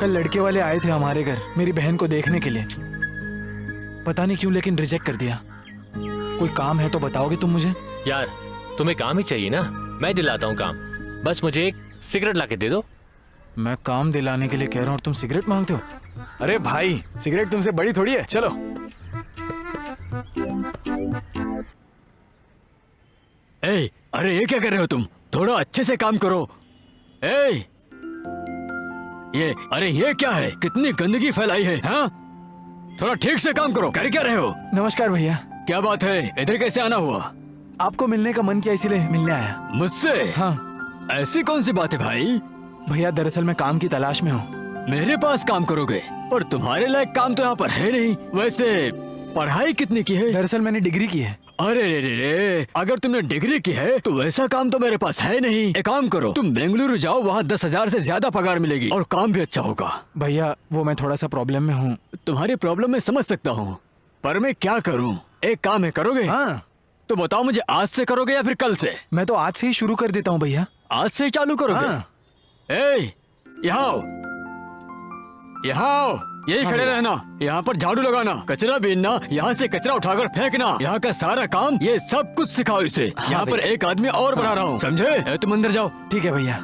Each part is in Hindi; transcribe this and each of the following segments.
कल लड़के वाले आए थे हमारे घर मेरी बहन को देखने के लिए। पता नहीं क्यों लेकिन रिजेक्ट कर दिया। कोई काम है तो बताओगे तुम मुझे? यार तुम्हें काम ही चाहिए ना, मैं दिलाता हूँ काम। बस मुझे एक सिगरेट लाके दे दो। मैं काम दिलाने के लिए कह रहा हूँ और तुम सिगरेट मांगते हो? अरे भाई सिगरेट तुमसे बड़ी थोड़ी है। चलो। ए, अरे ये क्या कर रहे हो तुम? थोड़ा अच्छे से काम करो। ए, ये क्या है? कितनी गंदगी फैलाई है, हाँ? थोड़ा ठीक से काम करो। कर क्या रहे हो? नमस्कार भैया। क्या बात है, इधर कैसे आना हुआ? आपको मिलने का मन किया इसीलिए मिलने आया। मुझसे? हाँ। ऐसी कौन सी बात है भाई? भैया दरअसल मैं काम की तलाश में हूँ। मेरे पास काम करोगे? और तुम्हारे लायक काम तो यहाँ पर है नहीं। वैसे पढ़ाई कितनी की है? दरअसल मैंने डिग्री की है। अरे रे रे रे, अगर तुमने डिग्री की है तो वैसा काम तो मेरे पास है नहीं। एक काम करो, तुम बेंगलुरु जाओ, वहाँ 10,000 से ज्यादा पगार मिलेगी और काम भी अच्छा होगा। भैया वो मैं थोड़ा सा प्रॉब्लम में हूँ। तुम्हारी प्रॉब्लम मैं समझ सकता हूँ, पर मैं क्या करूँ? एक काम है, करोगे? हाँ। तो बताओ मुझे, आज से करोगे या फिर कल से? मैं तो आज से ही शुरू कर देता हूँ भैया। आज से चालू करोगे? हाँ। यहाँ आओ, यहाँ आओ, यही खड़े रहना। यहाँ पर झाड़ू लगाना, कचरा बीनना, यहाँ से कचरा उठाकर फेंकना, यहाँ का सारा काम, ये सब कुछ सिखाओ इसे। यहाँ पर एक आदमी और बना रहा हूँ, समझे? तुम अंदर जाओ। ठीक है भैया।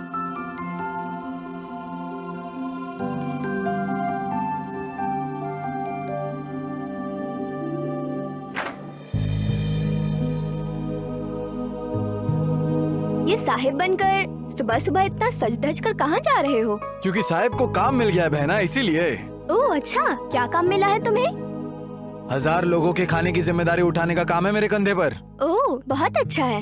ये साहिब बनकर सुबह सुबह इतना सज धज कर कहाँ जा रहे हो? क्योंकि साहब को काम मिल गया है बहना, इसीलिए। ओह अच्छा, क्या काम मिला है तुम्हें? 1000 लोगों के खाने की जिम्मेदारी उठाने का काम है मेरे कंधे पर। ओह बहुत अच्छा है।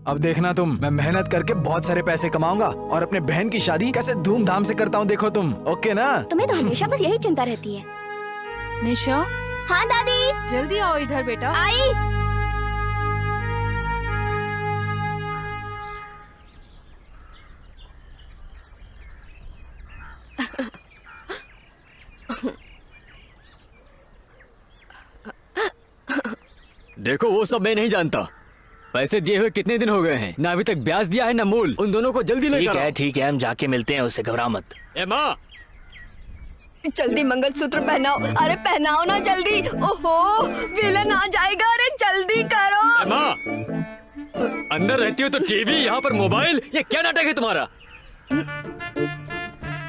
अब देखना तुम, मैं मेहनत करके बहुत सारे पैसे कमाऊंगा और अपने बहन की शादी कैसे धूमधाम से करता हूँ, देखो तुम। ओके ना? तुम्हें तो हमेशा बस यही चिंता रहती है। निशा, हाँ दादी। जल्दी आओ इधर बेटा। आई। देखो वो सब मैं नहीं जानता। पैसे दिए हुए कितने दिन हो गए हैं, ना अभी तक ब्याज दिया है ना मूल। उन दोनों को जल्दी लेकर आओ। ठीक है, हम जाके मिलते हैं, उससे घबरा मत। ए माँ, जल्दी मंगलसूत्र पहनाओ। अरे पहनाओ ना जल्दी। ओहो विलन आ जाएगा। अरे जल्दी करो। ए माँ, अंदर रहती हो तो टीवी, यहाँ पर मोबाइल, ये क्या नाटक है तुम्हारा?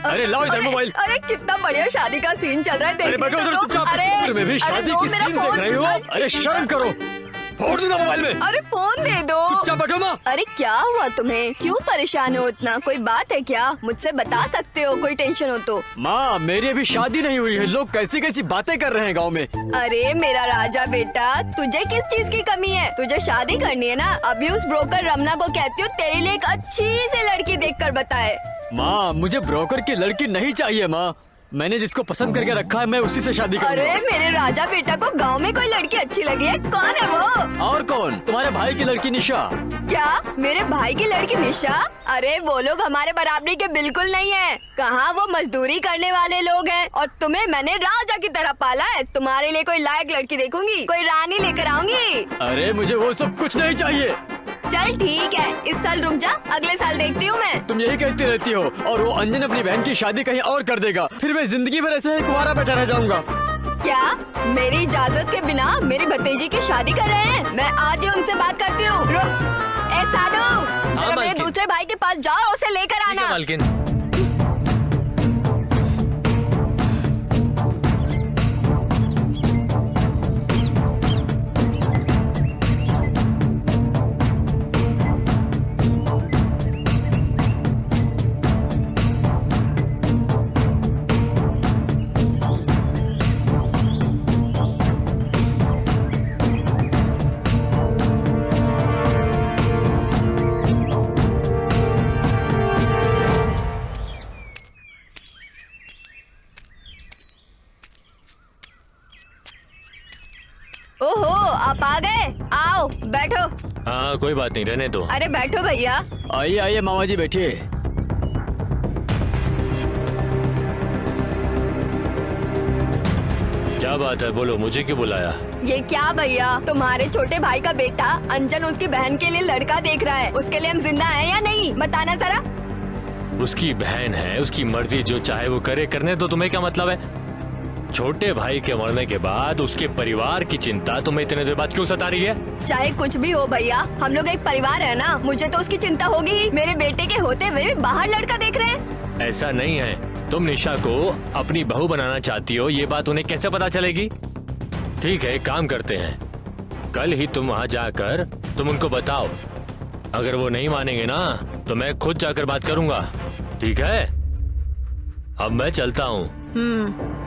अरे लाओ इधर मोबाइल। अरे कितना बढ़िया शादी का सीन चल रहा है, अरे देखने उधर तो दो। चुपचाप। अरे में भी शादी दो की मेरा सीन देख फोन। रही हो? अरे शर्म करो, फोड़ दूंगा मोबाइल में। अरे फोन दे दो। चुपचाप बैठो माँ। अरे क्या हुआ तुम्हें? क्यों परेशान हो इतना? कोई बात है क्या? मुझसे बता सकते हो कोई टेंशन हो तो। माँ मेरी अभी शादी नहीं हुई है, लोग कैसी कैसी बातें कर रहे हैं गाँव में। अरे मेरा राजा बेटा, तुझे किस चीज की कमी है? तुझे शादी करनी है ना? अभी उस ब्रोकर रमना को कहती हूँ तेरे लिए एक अच्छी सी लड़की देखकर बताए। माँ मुझे ब्रोकर की लड़की नहीं चाहिए माँ, मैंने जिसको पसंद करके रखा है मैं उसी से शादी करूंगा। अरे मेरे राजा बेटा को गांव में कोई लड़की अच्छी लगी है? कौन है वो? और कौन? तुम्हारे भाई की लड़की निशा। क्या मेरे भाई की लड़की निशा? अरे वो लोग हमारे बराबरी के बिल्कुल नहीं है। कहाँ वो मजदूरी करने वाले लोग हैं और तुम्हें मैंने राजा की तरह पाला है। तुम्हारे लिए कोई लायक लड़की देखूंगी, कोई रानी लेकर आऊंगी। अरे मुझे वो सब कुछ नहीं चाहिए। चल ठीक है, इस साल रुक जा, अगले साल देखती हूँ मैं। तुम यही कहती रहती हो और वो अंजन अपनी बहन की शादी कहीं और कर देगा, फिर मैं जिंदगी भर ऐसे ही कुंवारा बैठा रह जाऊंगा। क्या मेरी इजाजत के बिना मेरी भतीजी की शादी कर रहे हैं? मैं आज ही उनसे बात करती हूँ। ए साधु, जरा मेरे दूसरे भाई के पास जाओ और उसे लेकर आना। मालकिन। ओहो आप आ गए, आओ बैठो। हाँ कोई बात नहीं, रहने दो। अरे बैठो भैया। आइए आइए मामा जी बैठिए। क्या बात है, बोलो, मुझे क्यों बुलाया? ये क्या भैया, तुम्हारे छोटे भाई का बेटा अंजन उसकी बहन के लिए लड़का देख रहा है। उसके लिए हम जिंदा हैं या नहीं, बताना जरा। उसकी बहन है, उसकी मर्जी, जो चाहे वो करे, करने तो तुम्हें क्या मतलब है? छोटे भाई के मरने के बाद उसके परिवार की चिंता तुम्हें इतने देर बाद क्यों सता रही है? चाहे कुछ भी हो भैया, हम लोग एक परिवार है ना, मुझे तो उसकी चिंता होगी ही। मेरे बेटे के होते हुए भी बाहर लड़का देख रहे हैं। ऐसा नहीं है, तुम निशा को अपनी बहू बनाना चाहती हो, ये बात उन्हें कैसे पता चलेगी? ठीक है, एक काम करते हैं, कल ही तुम वहां जाकर तुम उनको बताओ। अगर वो नहीं मानेंगे ना तो मैं खुद जाकर बात करूंगा, ठीक है? अब मैं चलता हूँ।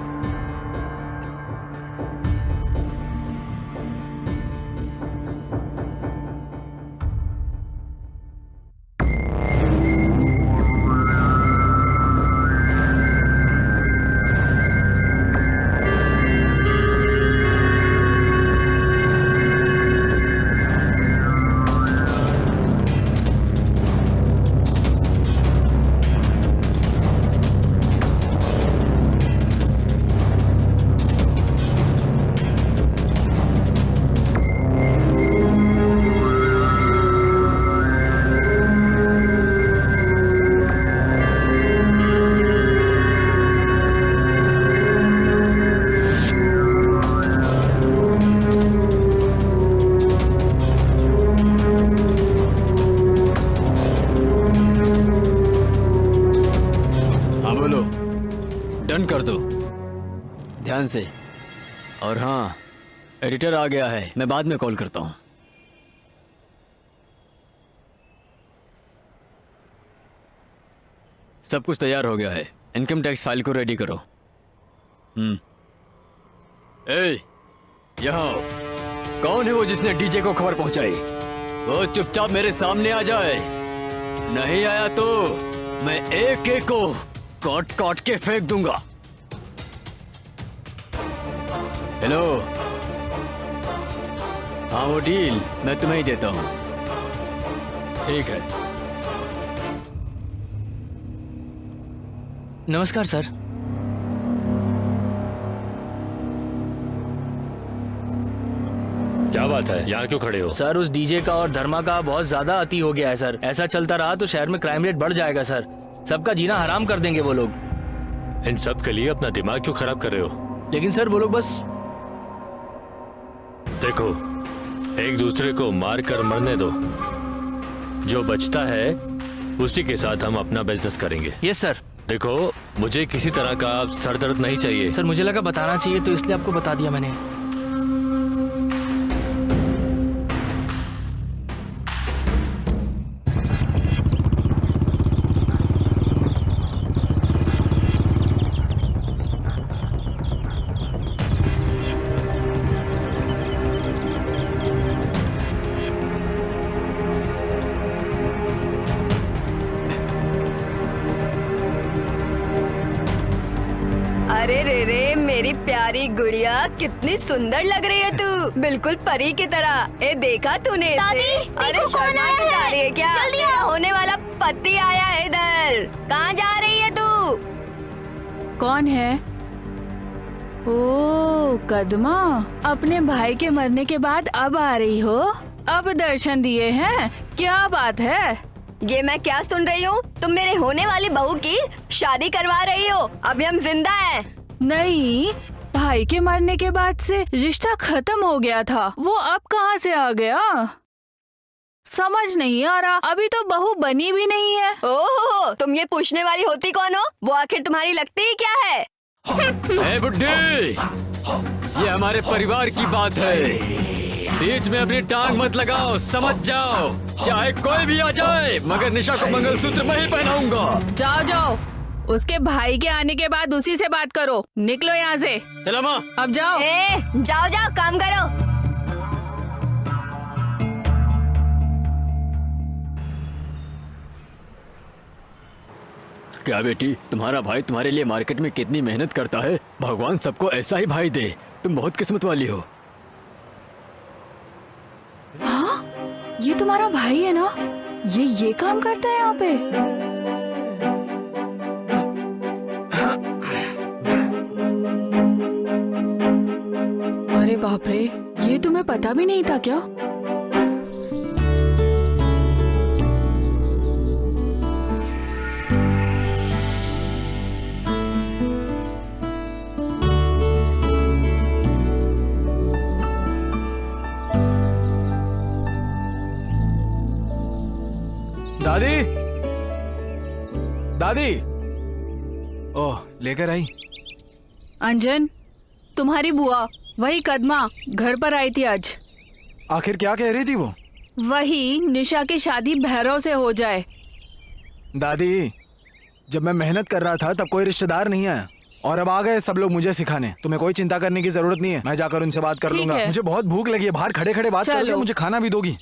डन कर दो ध्यान से। और हाँ, एडिटर आ गया है, मैं बाद में कॉल करता हूँ। सब कुछ तैयार हो गया है, इनकम टैक्स फाइल को रेडी करो। ए, यहाँ कौन है वो जिसने डीजे को खबर पहुंचाई? वो चुपचाप मेरे सामने आ जाए, नहीं आया तो मैं एक एक को काट काट के फेंक दूंगा। हेलो, हाँ वो डील मैं तुम्हें ही देता हूँ, ठीक है। नमस्कार सर। क्या बात है, यहाँ क्यों खड़े हो? सर उस डीजे का और धर्मा का बहुत ज्यादा अति हो गया है सर। ऐसा चलता रहा तो शहर में क्राइम रेट बढ़ जाएगा सर। सबका जीना हराम कर देंगे वो लोग। इन सब के लिए अपना दिमाग क्यों खराब कर रहे हो? लेकिन सर वो लोग बस देखो, एक दूसरे को मार कर मरने दो, जो बचता है उसी के साथ हम अपना बिजनेस करेंगे। Yes sir. देखो, मुझे किसी तरह का सर दर्द नहीं चाहिए। सर मुझे लगा बताना चाहिए तो इसलिए आपको बता दिया मैंने। अरे रे रे मेरी प्यारी गुड़िया, कितनी सुंदर लग रही है तू, बिल्कुल परी की तरह। ए देखा तूने इसे? दादी, अरे देखो कौन शर्मा आया के जा है? रही है क्या? जल्दी तेरा आओ। होने वाला पति आया है इधर। कहाँ जा रही है तू? कौन है? ओ कदमा, अपने भाई के मरने के बाद अब आ रही हो? अब दर्शन दिए हैं? क्या बात है? ये मैं क्या सुन रही हूँ? तुम मेरे होने वाली बहू की शादी करवा रही हो? अभी हम जिंदा हैं। नहीं, भाई के मरने के बाद से रिश्ता खत्म हो गया था, वो अब कहाँ से आ गया? समझ नहीं आ रहा, अभी तो बहू बनी भी नहीं है। ओहो, तुम ये पूछने वाली होती कौन हो? वो आखिर तुम्हारी लगती ही क्या है? ए बुड्ढी, ये हमारे परिवार की बात है, बीच में अपनी टांग मत लगाओ, समझ जाओ। चाहे कोई भी आ जाए, मगर निशा को मंगलसूत्र मैं ही पहनाऊंगा। जाओ जाओ, उसके भाई के आने के बाद उसी से बात करो। निकलो यहाँ से। चलो माँ। अब जाओ। जाओ जाओ, काम करो। क्या बेटी, तुम्हारा भाई तुम्हारे लिए मार्केट में कितनी मेहनत करता है। भगवान सबको ऐसा ही भाई दे, तुम बहुत किस्मत वाली हो। हाँ, ये तुम्हारा भाई है ना? ये काम करता है यहाँ पे? अरे बाप रे, ये तुम्हें पता भी नहीं था क्या? दादी। ओह, लेकर आई। अंजन, तुम्हारी बुआ वही कदमा घर पर आई थी आज। आखिर क्या कह रही थी वो? वही निशा की शादी भैरव से हो जाए। दादी, जब मैं मेहनत कर रहा था तब कोई रिश्तेदार नहीं आया और अब आ गए सब लोग मुझे सिखाने। तुम्हें कोई चिंता करने की जरूरत नहीं है, मैं जाकर उनसे बात कर ठीक लूंगा। है। मुझे बहुत भूख लगी है, बाहर खड़े खड़े बात कर चलो। रहे हो, मुझे खाना भी दोगी?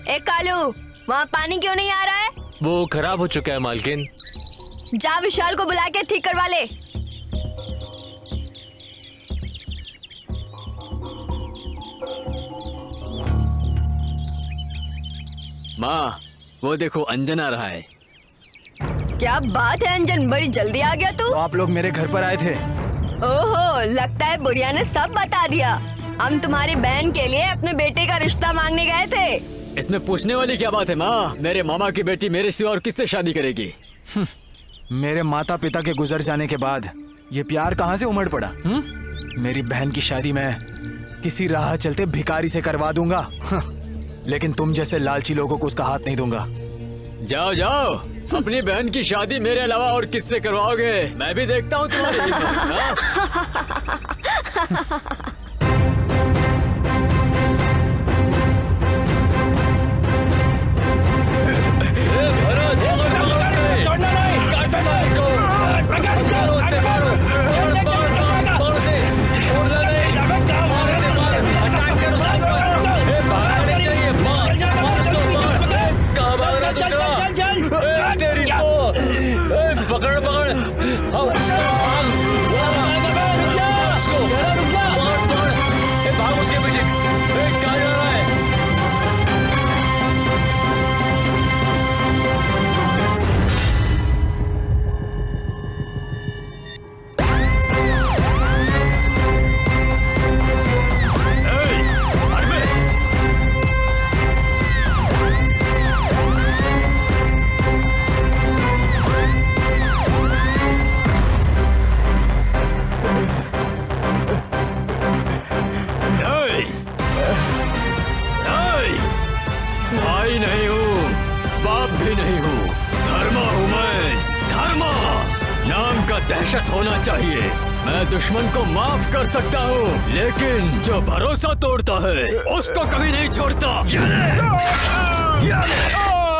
ए कालू, वहाँ पानी क्यों नहीं आ रहा है? वो खराब हो चुका है मालकिन। जा विशाल को बुला के ठीक करवा ले। माँ, वो देखो अंजन आ रहा है। क्या बात है अंजन, बड़ी जल्दी आ गया तू। तो आप लोग मेरे घर पर आए थे? ओहो, लगता है बुढ़िया ने सब बता दिया। हम तुम्हारी बहन के लिए अपने बेटे का रिश्ता मांगने गए थे। इसमें पूछने वाली क्या बात है माँ? मेरे मामा की बेटी मेरे सिवा और किससे शादी करेगी? मेरे माता पिता के गुजर जाने के बाद ये प्यार कहाँ से उमड़ पड़ा? मेरी बहन की शादी मैं किसी राह चलते भिखारी से करवा दूंगा, लेकिन तुम जैसे लालची लोगों को उसका हाथ नहीं दूंगा। जाओ जाओ, अपनी बहन की शादी मेरे अलावा और किससे करवाओगे? मैं भी देखता हूँ तुम्हारी हिम्मत, हाँ? पकड़ पकड़ भाग उसके पीछे। कहाँ जा रहा है? भाई नहीं हूँ, बाप भी नहीं हूँ, धर्मा हूँ मैं, धर्मा। नाम का दहशत होना चाहिए। मैं दुश्मन को माफ कर सकता हूँ, लेकिन जो भरोसा तोड़ता है उसको कभी नहीं छोड़ता।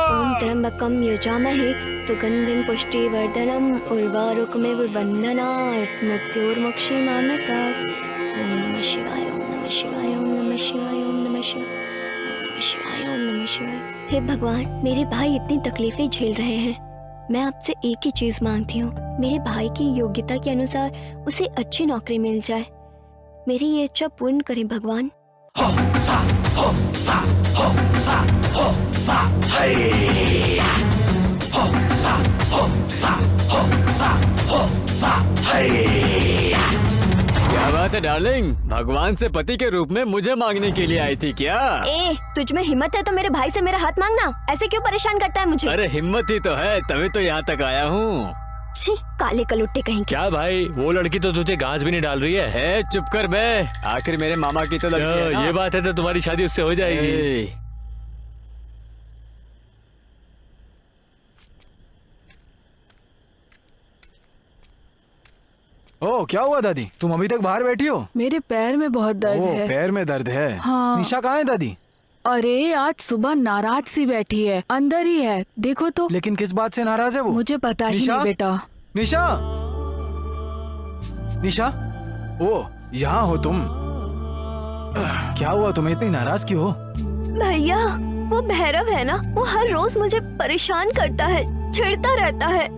ओम त्र्यंबकम यजामहे सुगंधिं पुष्टिवर्धनम् उर्वारुकमिव बन्धनात् मृत्योर्मुक्षीमामृतात्। ओम नमः शिवाय, ओम नमः शिवाय, ओम नमः शिवाय, ओम नमः शिवाय, ओम नमः शिवाय, ओम नमः शिवाय। हे भगवान, मेरे भाई इतनी तकलीफें झेल रहे हैं। मैं आपसे एक ही चीज मांगती हूँ, मेरे भाई की योग्यता के अनुसार उसे अच्छी नौकरी मिल जाए। मेरी ये इच्छा पूर्ण करें भगवान। क्या बात है डार्लिंग, भगवान से पति के रूप में मुझे मांगने के लिए आई थी क्या? ए, तुझ में हिम्मत है तो मेरे भाई से मेरा हाथ मांगना। ऐसे क्यों परेशान करता है मुझे? अरे हिम्मत ही तो है, तभी तो यहाँ तक आया हूँ। छी, काले कलुट्टे कहीं के। क्या भाई, वो लड़की तो तुझे घास भी नहीं डाल रही है? चुप कर बे, आखिर मेरे मामा की तो लड़की है ना। ये बात है तो तुम्हारी शादी उससे हो जाएगी। ए, ओह, क्या हुआ दादी? तुम अभी तक बाहर बैठी हो? मेरे पैर में बहुत दर्द ओह, है। पैर में दर्द है। हाँ। निशा कहाँ है दादी? अरे आज सुबह नाराज सी बैठी है, अंदर ही है, देखो तो। लेकिन किस बात से नाराज है वो? मुझे पता ही निशा? नहीं बेटा। निशा, निशा, ओह, यहाँ हो तुम? क्या हुआ, तुम्हें इतनी नाराज क्यों हो? भैया, वो भैरव है ना, वो हर रोज मुझे परेशान करता है, चिढ़ता रहता है।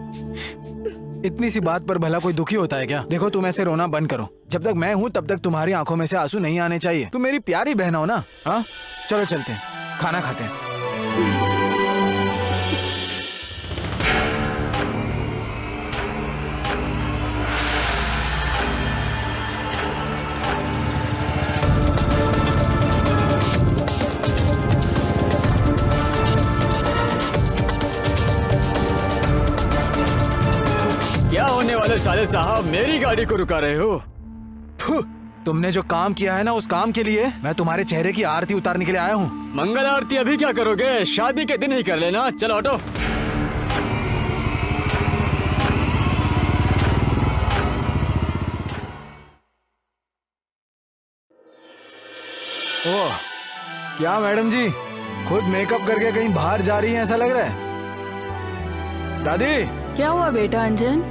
इतनी सी बात पर भला कोई दुखी होता है क्या? देखो, तुम ऐसे रोना बंद करो। जब तक मैं हूँ तब तक तुम्हारी आंखों में से आंसू नहीं आने चाहिए। तुम मेरी प्यारी बहन हो ना? हाँ, चलो चलते हैं, खाना खाते हैं। क्या होने वाले साले साहब, मेरी गाड़ी को रुका रहे हो? तुमने जो काम किया है ना, उस काम के लिए मैं तुम्हारे चेहरे की आरती उतारने के लिए आया हूँ। मंगल आरती अभी क्या करोगे? शादी के दिन ही कर लेना। चलो हटो। ओह, क्या मैडम जी खुद मेकअप करके कहीं बाहर जा रही हैं ऐसा लग रहा है। दादी, क्या हुआ बेटा अंजन?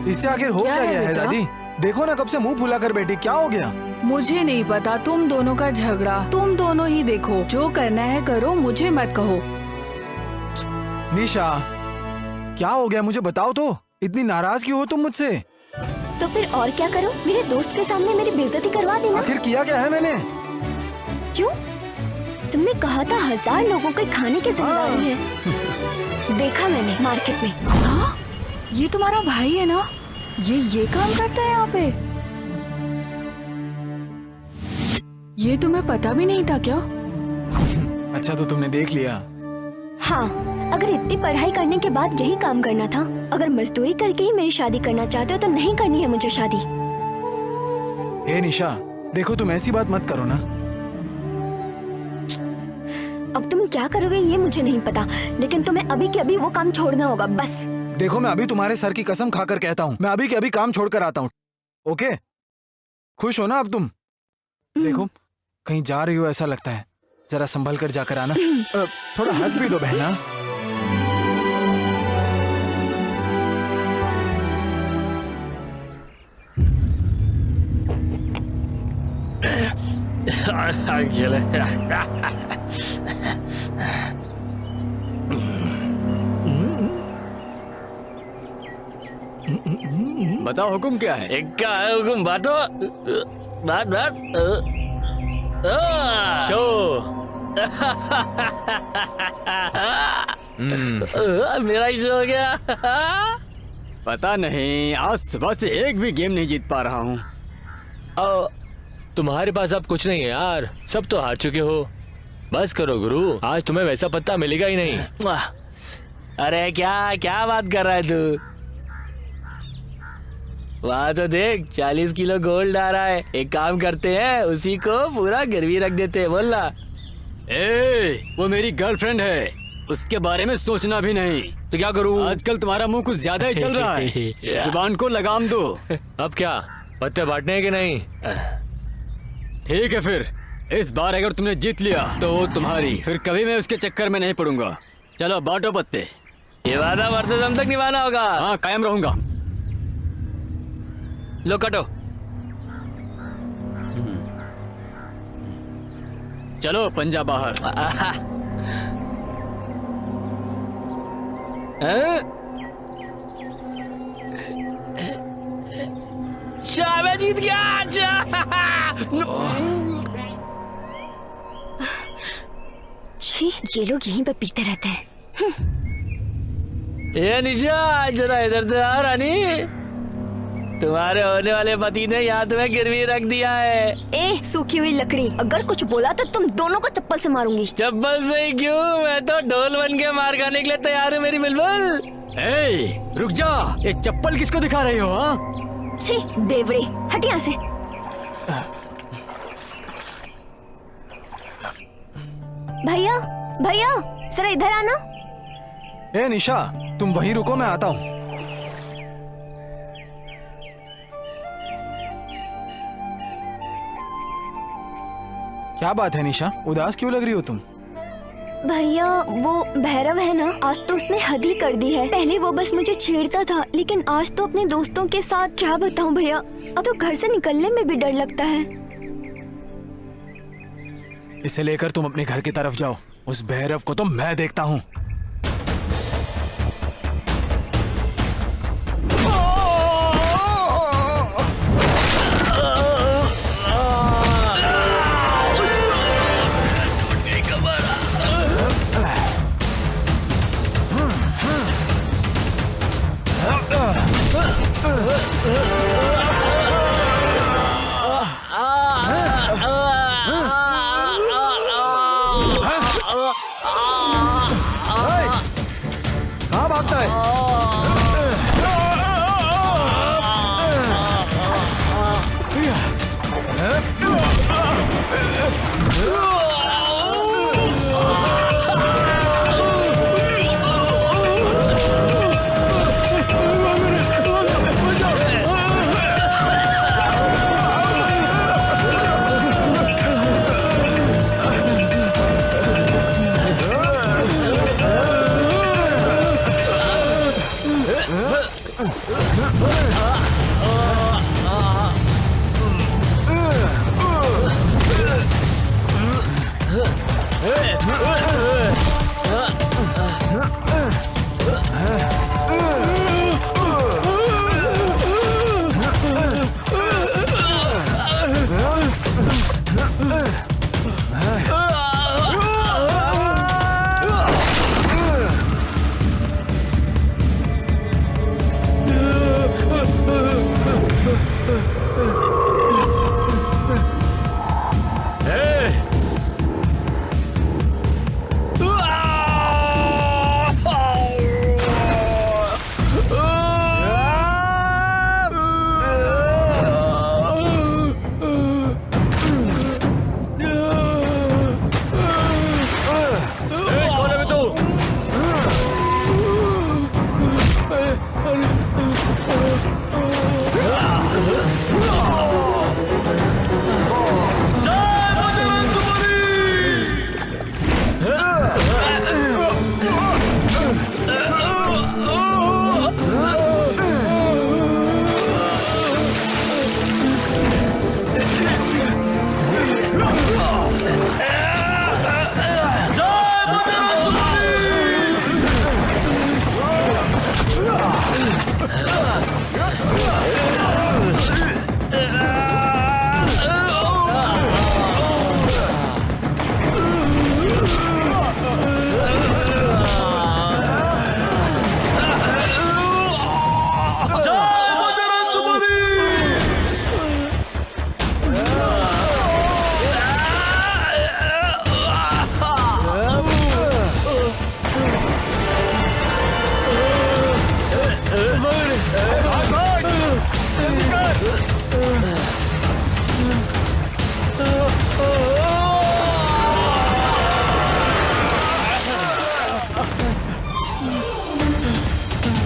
इससे आखिर हो क्या क्या है गया है बेटा? दादी? देखो ना, कब से मुंह फुला कर बैठी, क्या हो गया? मुझे नहीं पता, तुम दोनों का झगड़ा तुम दोनों ही देखो। जो करना है करो, मुझे मत कहो। निशा, क्या हो गया मुझे बताओ तो। इतनी नाराज क्यों हो तुम मुझसे? तो फिर और क्या करो? मेरे दोस्त के सामने मेरी बेइज्जती करवा देना। आखिर किया क्या है मैंने? क्यों? तुमने कहा था 1000 लोगों के खाने की जिम्मेदारी है। देखा मैंने मार्केट में। हाँ? ये तुम्हारा भाई है ना? ये काम करता है यहाँ पे? ये तुम्हें पता भी नहीं था क्या? अच्छा, तो तुमने देख लिया। हाँ, अगर इतनी पढ़ाई करने के बाद यही काम करना था, अगर मजदूरी करके ही मेरी शादी करना चाहते हो तो नहीं करनी है मुझे शादी। ए निशा, देखो तुम ऐसी बात मत करो ना। अब तुम क्या करोगे ये मुझे नहीं पता, लेकिन तुम्हें अभी के अभी वो काम छोड़ना होगा बस। देखो, मैं अभी तुम्हारे सर की कसम खाकर कहता हूँ, मैं अभी के अभी काम छोड़कर आता हूँ। ओके? खुश हो ना अब तुम? देखो, कहीं जा रही हो ऐसा लगता है, जरा संभल कर जाकर आना। थोड़ा हंस भी दो बहना। बताओ हुक्म क्या है? क्या है हुकुम? बातो बात शो। मेरा ही शो हो गया। पता नहीं, आज सुबह से एक भी गेम नहीं जीत पा रहा हूँ। तुम्हारे पास अब कुछ नहीं है यार, सब तो हार चुके हो। बस करो गुरु, आज तुम्हें वैसा पत्ता मिलेगा ही नहीं। अरे क्या क्या बात कर रहा है तू? वहाँ तो देख, 40 किलो गोल्ड आ रहा है। एक काम करते हैं, उसी को पूरा गिरवी रख देते हैं। बोल ना। वो मेरी गर्लफ्रेंड है, उसके बारे में सोचना भी नहीं। तो क्या करूँ? आजकल तुम्हारा मुंह कुछ ज्यादा ही चल रहा है। जुबान को लगाम दो। अब क्या पत्ते बांटने हैं कि नहीं? ठीक है, फिर इस बार अगर तुमने जीत लिया तो वो तुम्हारी, फिर कभी मैं उसके चक्कर में नहीं पड़ूंगा। चलो बांटो पत्ते। ये वादा मरते दम तक निभाना होगा। हाँ, कायम रहूंगा। लो कटो। चलो पंजा बाहर। शाह, मैं जीत गया। छी, ये लोग यहीं पर पीते रहते हैं। ये निशा, जरा इधर से आ रानी। तुम्हारे होने वाले पति ने यहाँ तुम्हें गिरवी रख दिया है। ए, सूखी हुई लकड़ी, अगर कुछ बोला तो तुम दोनों को चप्पल से मारूंगी। चप्पल से ही क्यों, मैं तो ढोल बन के मार खाने के लिए तैयार हूँ मेरी बुलबुल। ए, रुक जा। ये चप्पल किसको दिखा रही हो? हाँ, छी, बेवड़े, हट यहाँ से। भैया, भैया, जरा इधर आना। ए निशा, तुम वहीं रुको, मैं आता हूँ। क्या बात है निशा, उदास क्यों लग रही हो तुम? भैया, वो भैरव है ना, आज तो उसने हद ही कर दी है। पहले वो बस मुझे छेड़ता था, लेकिन आज तो अपने दोस्तों के साथ, क्या बताऊं भैया, अब तो घर से निकलने में भी डर लगता है। इसे लेकर तुम अपने घर की तरफ जाओ, उस भैरव को तो मैं देखता हूँ। कहाँ भागता है?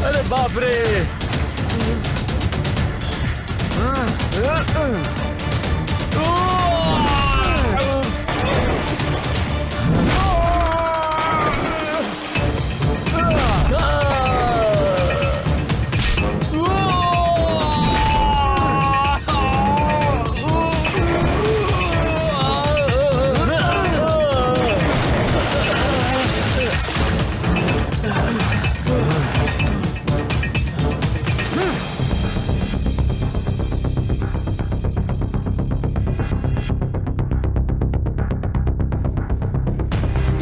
अरे बाप रे।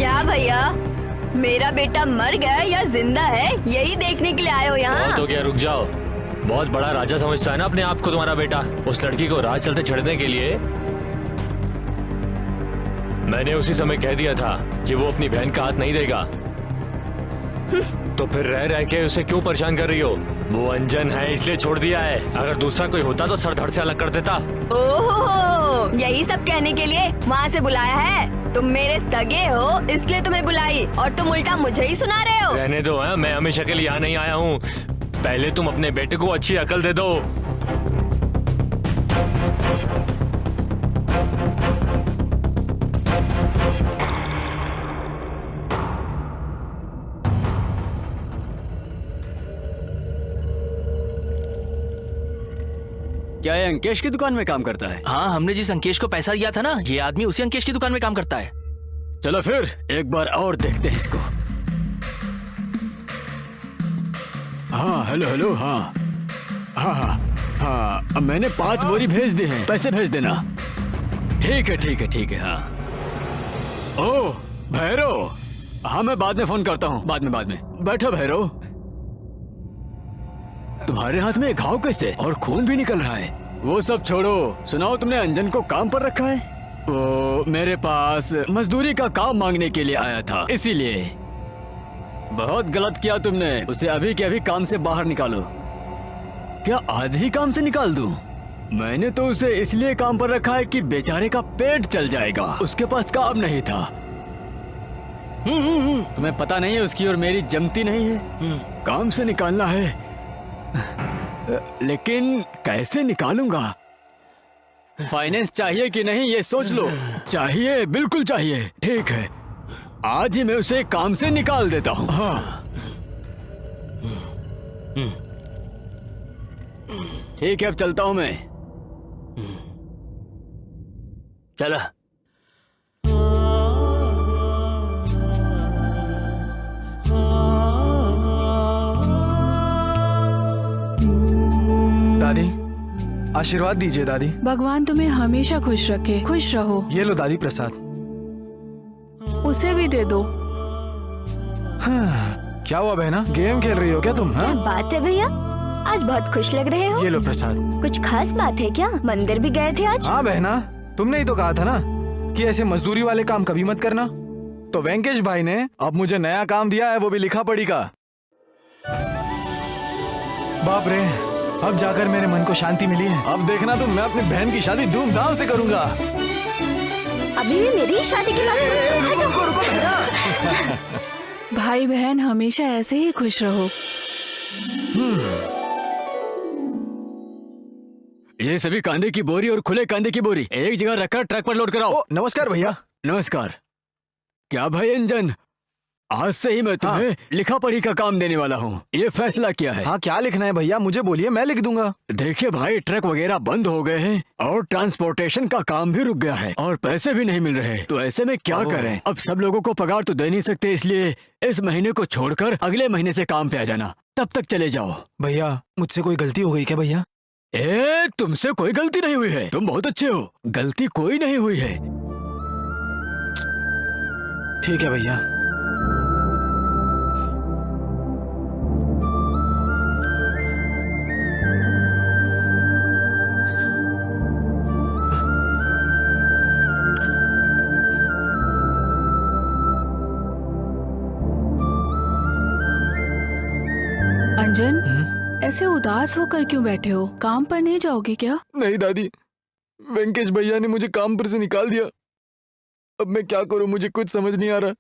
क्या भैया, मेरा बेटा मर गया या जिंदा है, यही देखने के लिए आए हो यहाँ? बहुत हो गया, रुक जाओ। बहुत बड़ा राजा समझता है ना अपने आप को तुम्हारा बेटा। उस लड़की को राह चलते छेड़ने के लिए मैंने उसी समय कह दिया था कि वो अपनी बहन का हाथ नहीं देगा। तो फिर रह रह के उसे क्यों परेशान कर रही हो? वो अंजन है इसलिए छोड़ दिया है, अगर दूसरा कोई होता तो सर धड़ से अलग कर देता। ओहो, यही सब कहने के लिए वहाँ से बुलाया है? तुम मेरे सगे हो इसलिए तुम्हें बुलाई, और तुम उल्टा मुझे ही सुना रहे हो। रहने दो, है मैं हमेशा के लिए यहाँ नहीं आया हूँ। पहले तुम अपने बेटे को अच्छी अकल दे दो। क्या ये अंकेश की दुकान में काम करता है? हाँ, हमने जिस अंकेश को पैसा दिया था ना, ये आदमी उसी अंकेश की दुकान में काम करता है। चलो फिर एक बार और देखते हैं इसको। हाँ हेलो हेलो, हाँ हाँ हाँ हाँ, अब मैंने 5 बोरी भेज दी हैं, पैसे भेज देना। ठीक है ठीक है ठीक है। हाँ ओह भैरव, हाँ मैं बाद में फोन करता हूँ, बाद में। बैठो भैरव। तुम्हारे हाथ में घाव कैसे, और खून भी निकल रहा है? वो सब छोड़ो, सुनाओ तुमने अंजन को काम पर रखा है? वो मेरे पास मजदूरी का काम मांगने के लिए आया था, इसीलिए। बहुत गलत किया तुमने, उसे अभी के अभी काम से बाहर निकालो। क्या आज ही काम से निकाल दूं? मैंने तो उसे इसलिए काम पर रखा है कि बेचारे का पेट चल जाएगा। उसके पास काम नहीं था। तुम्हें पता नहीं है उसकी और मेरी जमती नहीं है। काम से निकालना है, लेकिन कैसे निकालूंगा? फाइनेंस चाहिए कि नहीं ये सोच लो। चाहिए, बिल्कुल चाहिए। ठीक है, आज ही मैं उसे काम से निकाल देता हूँ। हाँ ठीक है, अब चलता हूँ मैं। चला। दादी, आशीर्वाद दीजिए दादी। भगवान तुम्हें हमेशा खुश रखे। खुश रहो। ये लो दादी प्रसाद। उसे भी दे दो। हाँ, क्या हुआ बहना, गेम खेल रही हो क्या तुम? क्या हाँ, बात है भैया, आज बहुत खुश लग रहे हो। ये लो प्रसाद। कुछ खास बात है क्या? मंदिर भी गए थे आज? हाँ बहना, तुमने ही तो कहा था ना कि ऐसे मजदूरी वाले काम कभी मत करना। तो वेंकटेश भाई ने अब मुझे नया काम दिया है, वो भी लिखा पढ़ी का। बाप रे, अब जाकर मेरे मन को शांति मिली है। अब देखना तुम, मैं अपनी बहन की शादी धूमधाम से करूंगा। अभी भी मेरी शादी की बात सोच रहे हो? रुको बहना। भाई बहन हमेशा ऐसे ही खुश रहो। ये सभी कांदे की बोरी और खुले कांदे की बोरी एक जगह रखकर ट्रक पर लोड कराओ। ओ, नमस्कार भैया। नमस्कार। क्या भाई अंजन, आज से ही मैं तुम्हें लिखा पढ़ी का काम देने वाला हूँ। ये फैसला किया है। हाँ, क्या लिखना है भैया, मुझे बोलिए, मैं लिख दूंगा। देखिए भाई, ट्रक वगैरह बंद हो गए हैं और ट्रांसपोर्टेशन का काम भी रुक गया है और पैसे भी नहीं मिल रहे। तो ऐसे में क्या करें? अब सब लोगों को पगार तो दे नहीं सकते, इसलिए इस महीने को छोड़कर अगले महीने से काम पे आ जाना। तब तक चले जाओ। भैया, मुझसे कोई गलती हो गई क्या भैया? तुमसे कोई गलती नहीं हुई है। तुम बहुत अच्छे हो, गलती कोई नहीं हुई है। ठीक है भैया। अंजन, ऐसे उदास होकर क्यों बैठे हो? काम पर नहीं जाओगे क्या? नहीं दादी, वेंकटेश भैया ने मुझे काम पर से निकाल दिया। अब मैं क्या करूं, मुझे कुछ समझ नहीं आ रहा।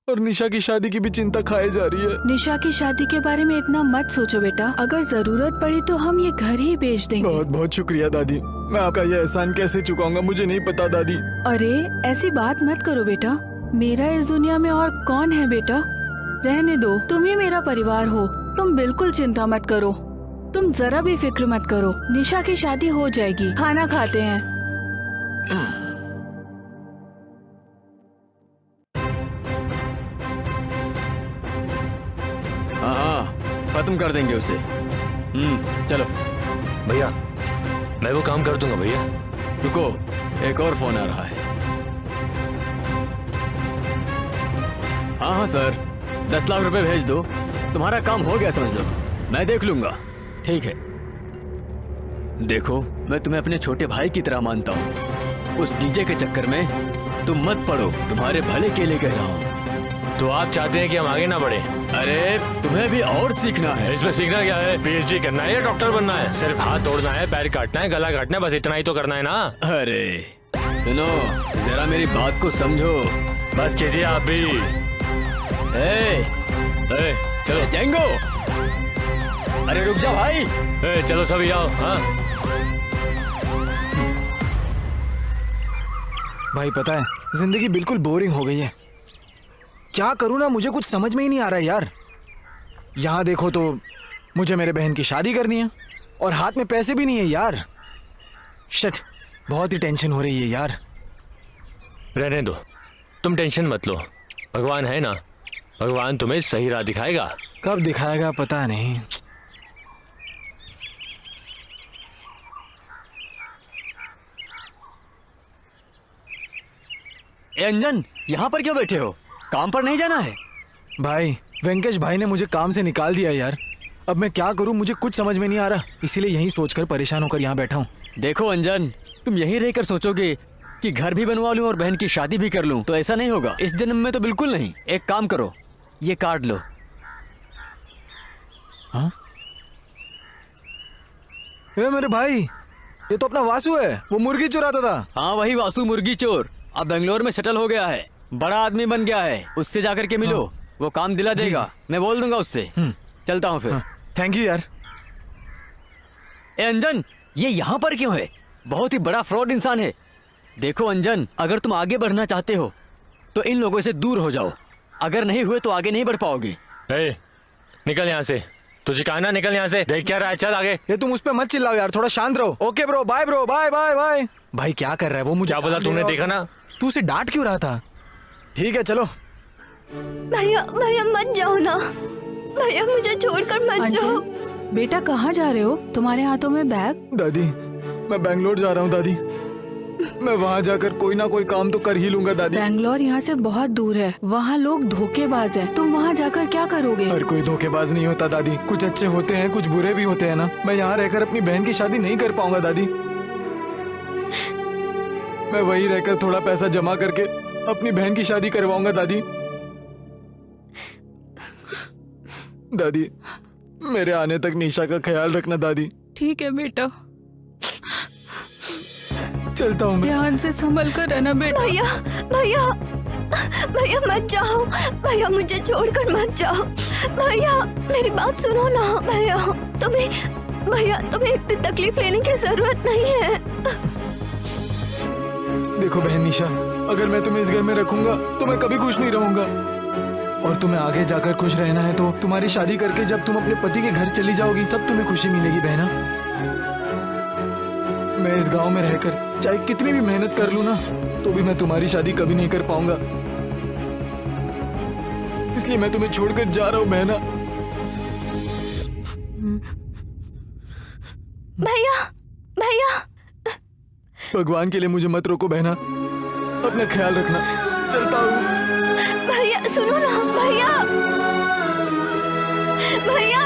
और निशा की शादी की भी चिंता खाए जा रही है। निशा की शादी के बारे में इतना मत सोचो बेटा। अगर जरूरत पड़ी तो हम ये घर ही बेच देंगे। बहुत बहुत शुक्रिया दादी। मैं आपका ये एहसान कैसे चुकाऊंगा, मुझे नहीं पता दादी। अरे ऐसी बात मत करो बेटा। मेरा इस दुनिया में और कौन है बेटा? रहने दो, तुम ही मेरा परिवार हो। तुम बिल्कुल चिंता मत करो। तुम जरा भी फिक्र मत करो। निशा की शादी हो जाएगी। खाना खाते हैं। हाँ, खत्म कर देंगे उसे। चलो। भैया, मैं वो काम कर दूंगा भैया। रुको, एक और फोन आ रहा है। हाँ सर, 10 लाख रुपए भेज दो। तुम्हारा काम हो गया समझ लो, मैं देख लूंगा। ठीक है। देखो, मैं तुम्हें अपने छोटे भाई की तरह मानता हूँ। उस डीजे के चक्कर में तुम मत पड़ो, तुम्हारे भले के लिए कह रहा हूँ। तो आप चाहते हैं कि हम आगे ना बढ़े? अरे तुम्हें भी और सीखना है। इसमें सीखना क्या है? पीएचडी करना है या डॉक्टर बनना है? सिर्फ हाथ तोड़ना है, पैर काटना है, गला काटना है, बस इतना ही तो करना है ना। अरे सुनो, जरा मेरी बात को समझो। बस कीजिए आप भी। चलो जेंगो, अरे रुक जा भाई। चलो सभी आओ। हाँ भाई पता है, जिंदगी बिल्कुल बोरिंग हो गई है। क्या करूं ना, मुझे कुछ समझ में ही नहीं आ रहा है यार। यहाँ देखो तो मुझे मेरे बहन की शादी करनी है और हाथ में पैसे भी नहीं है यार। शिट, बहुत ही टेंशन हो रही है यार। रहने दो, तुम टेंशन मत लो। भगवान है ना, भगवान तुम्हें सही राह दिखाएगा। कब दिखाएगा पता नहीं। अंजन, यहाँ पर क्यों बैठे हो? काम पर नहीं जाना है? भाई, वेंकटेश भाई ने मुझे काम से निकाल दिया यार। अब मैं क्या करूं, मुझे कुछ समझ में नहीं आ रहा। इसीलिए यहीं सोचकर परेशान होकर यहाँ बैठा हूँ। देखो अंजन, तुम यहीं रहकर सोचोगे कि घर भी बनवा लूं और बहन की शादी भी कर लूं, तो ऐसा नहीं होगा। इस जन्म में तो बिल्कुल नहीं। एक काम करो, ये कार्ड लो। हाँ? ए मेरे भाई, ये तो अपना वासु है, वो मुर्गी चुराता था। हाँ वही वासु मुर्गी चोर, अब बेंगलोर में सेटल हो गया है, बड़ा आदमी बन गया है। उससे जाकर के मिलो, वो काम दिला देगा। मैं बोल दूंगा उससे। चलता हूँ फिर। थैंक यू यार। ए अंजन, ये यहाँ पर क्यों है? बहुत ही बड़ा फ्रॉड इंसान है। देखो अंजन, अगर तुम आगे बढ़ना चाहते हो तो इन लोगों से दूर हो जाओ, अगर नहीं हुए तो आगे नहीं बढ़ पाओगे। ए, निकल यहाँ से, तुझे कहा ना निकल यहाँ से। देख क्या रहा है, चल आगे। ये तुम उस पे मत चिल्लाओ यार, थोड़ा शांत रहो। Okay bro, bye bro, bye bye bye. भाई क्या कर रहा है वो? मुझे क्या बोला डांट तूने, रहा देखा ना? तू उसे डांट क्यों रहा था? ठीक है चलो। भैया भैया मत जाओ ना, भैया मुझे छोड़कर मत जाओ। अंजन बेटा कहाँ जा रहे हो? तुम्हारे हाथों में बैग? दादी मैं बैंगलोर जा रहा हूँ दादी, मैं वहाँ जाकर कोई ना कोई काम तो कर ही लूंगा दादी। बैंगलोर यहाँ से बहुत दूर है, वहाँ लोग धोखेबाज हैं। तुम वहाँ जाकर क्या करोगे? हर कोई धोखेबाज नहीं होता दादी, कुछ अच्छे होते हैं कुछ बुरे भी होते हैं ना। मैं यहाँ रहकर अपनी बहन की शादी नहीं कर पाऊंगा दादी। मैं वहीं रहकर थोड़ा पैसा जमा करके अपनी बहन की शादी करवाऊंगा दादी। दादी मेरे आने तक निशा का ख्याल रखना दादी। ठीक है बेटा, चलता हूँ मैं। ध्यान से संभल कर रहना बेटा। भैया भैया भैया मत जाओ, भैया मुझे छोड़कर मत जाओ। भैया मेरी बात सुनो ना। भैया तुम्हें इतनी तकलीफ लेने की जरूरत नहीं है। देखो बहन निशा, अगर मैं तुम्हें इस घर में रखूंगा तो मैं कभी खुश नहीं रहूंगा, और तुम्हें आगे जाकर खुश रहना है तो तुम्हारी शादी करके जब तुम अपने पति के घर चली जाओगी तब तुम्हें खुशी मिलेगी बहना। मैं इस गांव में रहकर चाहे कितनी भी मेहनत कर लूं ना तो भी मैं तुम्हारी शादी कभी नहीं कर पाऊंगा, इसलिए मैं तुम्हें छोड़कर जा रहा हूं बहना। भैया भैया भगवान के लिए मुझे मत रोको बहना, अपना ख्याल रखना। चलता हूँ। भैया सुनो ना। भैया भैया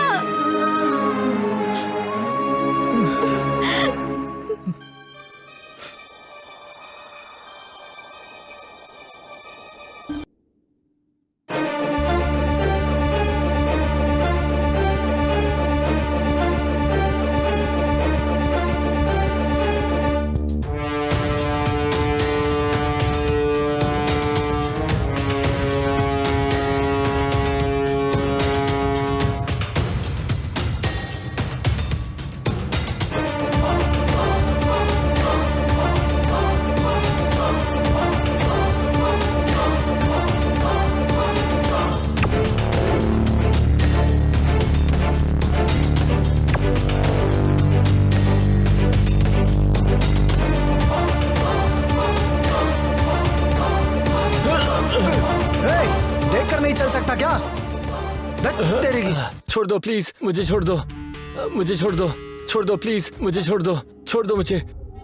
देख कर नहीं चल सकता क्या? तेरे की। छोड़ दो प्लीज, मुझे छोड़ दो, मुझे छोड़ दो, छोड़ दो प्लीज, मुझे छोड़ दो, छोड़ दो मुझे,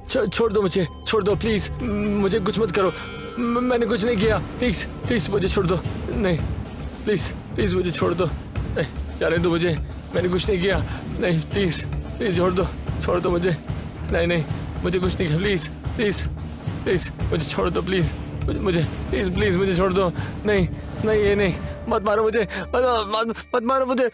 छोड़ दो मुझे, छोड़ दो प्लीज, मुझे कुछ मत करो, मैंने कुछ नहीं किया, प्लीज प्लीज मुझे छोड़ दो, नहीं प्लीज प्लीज मुझे छोड़ दो, नहीं जाने दो मुझे, मैंने कुछ नहीं किया, नहीं प्लीज प्लीज छोड़ दो मुझे, नहीं नहीं मुझे कुछ नहीं किया, प्लीज प्लीज प्लीज मुझे छोड़ दो, प्लीज मुझे प्लीज प्लीज मुझे छोड़ दो, नहीं नहीं ये नहीं, मत मारो मुझे, मत मारो मुझे।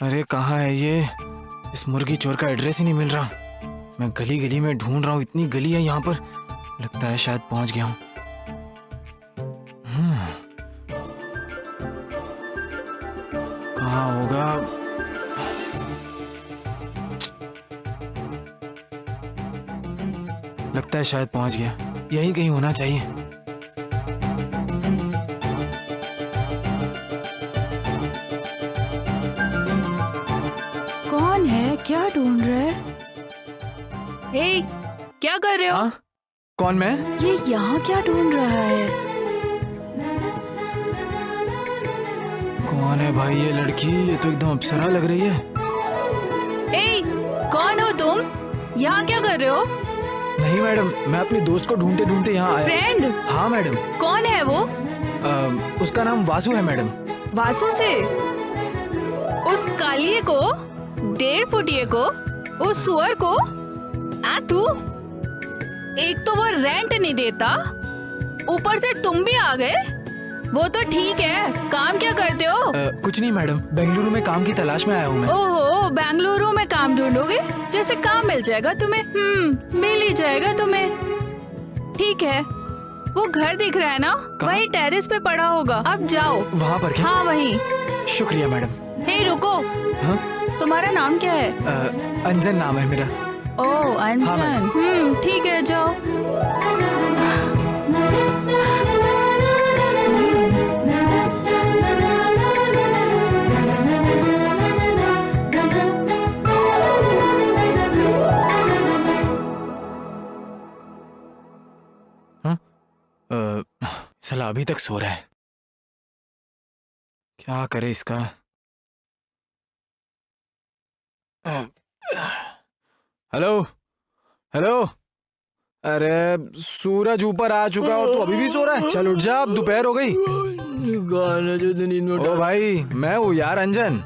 अरे कहाँ है ये? इस मुर्गी चोर का एड्रेस ही नहीं मिल रहा। मैं गली गली में ढूंढ रहा हूँ, इतनी गली है यहाँ पर, लगता है शायद पहुंच गया हूँ। कहाँ होगा? लगता है शायद पहुंच गया। यहीं कहीं होना चाहिए। कौन है? क्या ढूंढ रहे है? हे, क्या कर रहे हो? हाँ? कौन मैं? ये यहाँ क्या ढूंढ रहा है? कौन है भाई ये लड़की? ये तो एकदम अप्सरा लग रही है। हे, कौन हो तुम? यहाँ क्या कर रहे हो? नहीं मैडम, मैं अपनी दोस्त को ढूंढते ढूंढते यहाँ आया। फ्रेंड? हाँ मैडम। कौन है वो? उसका नाम वासु है मैडम। वासु से? उस कालिए को, 1.5 फुटिए को, उस सुअर को? तू एक तो वो रेंट नहीं देता, ऊपर से तुम भी आ गए। वो तो ठीक है, काम क्या करते हो? कुछ नहीं मैडम, बेंगलुरु में काम की तलाश में आया हूँ मैं। ओहो, बेंगलुरु में काम ढूंढोगे? जैसे काम मिल जाएगा तुम्हें। मिल ही जाएगा तुम्हें। ठीक है, वो घर दिख रहा है ना, वही टेरेस पे पड़ा होगा। अब जाओ वहाँ पर क्या? हाँ वही। शुक्रिया मैडम। हे रुको, हाँ? तुम्हारा नाम क्या है? अंजन नाम है मेरा। ओह अंजन। ठीक है, जाओ। साला अभी तक सो रहा है। क्या करे इसका? Hello hello. अरे सूरज ऊपर आ चुका हो, तो अभी भी सो रहा है? चल उठ जा, अब दोपहर हो गई। ओ भाई, मैं हूँ यार अंजन।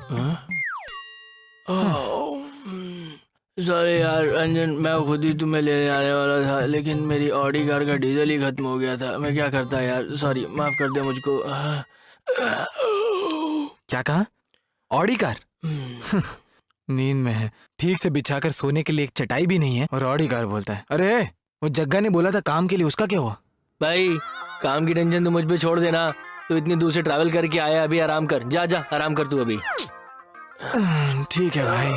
सॉरी यार अंजन, मैं खुद ही तुम्हें लेने आने वाला था, लेकिन मेरी ऑडी कार का डीजल ही खत्म हो गया था। मैं क्या करता यार, सॉरी, माफ कर दे मुझको। क्या कहा? Audi car? नींद में है, ठीक से बिछाकर सोने के लिए एक चटाई भी नहीं है और ऑडी कार बोलता है। अरे वो जग्गा ने बोला था काम के लिए, उसका क्या हुआ? भाई काम की टेंशन तो मुझ पे छोड़ देना, तो इतनी दूर से ट्रैवल करके आया, अभी आराम कर। जा जा आराम कर तू अभी। ठीक है भाई।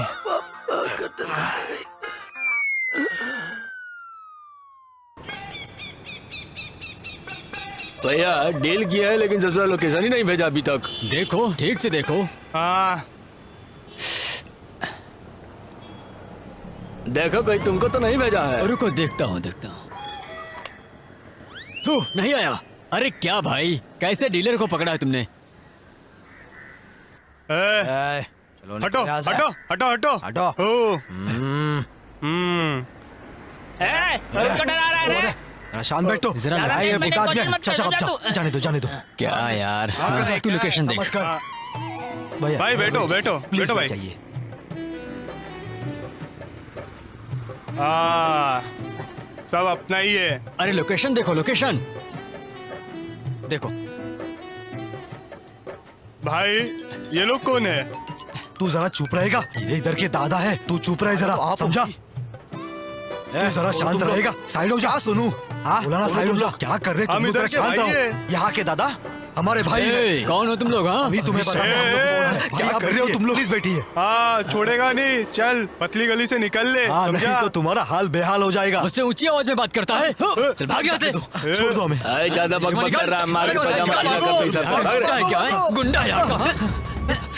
भैया डील किया है, लेकिन ससुराल लोकेशन ही नहीं भेजा अभी तक। देखो, ठीक से देखो। हाँ देखो कोई तुमको तो नहीं भेजा है। रुको, देखता हूँ। तू नहीं आया? अरे क्या भाई, कैसे डीलर को पकड़ा है तुमने? हटो हटो हटो हटो हटो। शांत बैठ तो जरा ये बेकार में जाने दो। क्या यार, तू लोकेशन देख। भाई बैठो बैठो बैठो भाई। चाहिए। हाँ सब अपना ही है। अरे लोकेशन देखो, लोकेशन देखो। भाई ये लोग कौन है? तू जरा चुप रहेगा? ये इधर के दादा है, तू चुप रहे जरा, समझा? तू जरा शांत रहेगा? साइड हो जा। सुनू, बोला ना साइड हो जा। क्या कर रहे तुम लोग? जरा शांत रहो। यहाँ के दादा हमारे भाई हैं। कौन हो तुम लोग? हाँ अभी तुम्हें बता क्या कर रहे हो तुम लोग? प्लीज बैठिए। हाँ छोड़ेगा नहीं, चल पतली गली से निकल ले। नहीं तो तुम्हारा हाल बेहाल हो जाएगा। उससे ऊंची आवाज में बात करता है। चल भाग यहाँ से। छोड़ दो हमें। ज्यादा बकबक कर रहा है, मार के पजामा ढीला कर पैसा भाग रहा है। क्या है? गुंडा यार।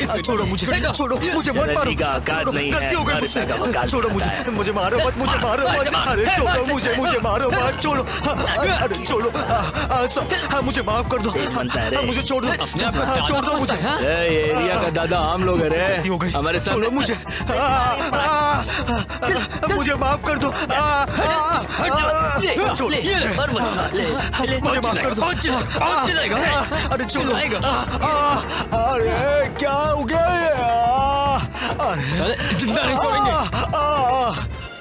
छोड़ो मुझे मत मारो। जनती का औकात नहीं है, गलती हो गई मरता का मुझसे। औकात छोड़ो होता है। मुझे मारो मत, मुझे मारो मत। अरे छोड़ो मुझे मारो मत। छोड़ो, अरे छोड़ो, मुझे माफ कर दो। बनता है रे। मुझे छोड़ दो, छोड़ दो मुझे। ये एरिया का दादा हम लोग है रे। हो गई हमारे सामने मुझे मुझे माफ कर दो। मुझे माफ कर दो। अरे छोड़ो। अरे क्या हो गया ये? जिंदा नहीं छोड़ेंगे।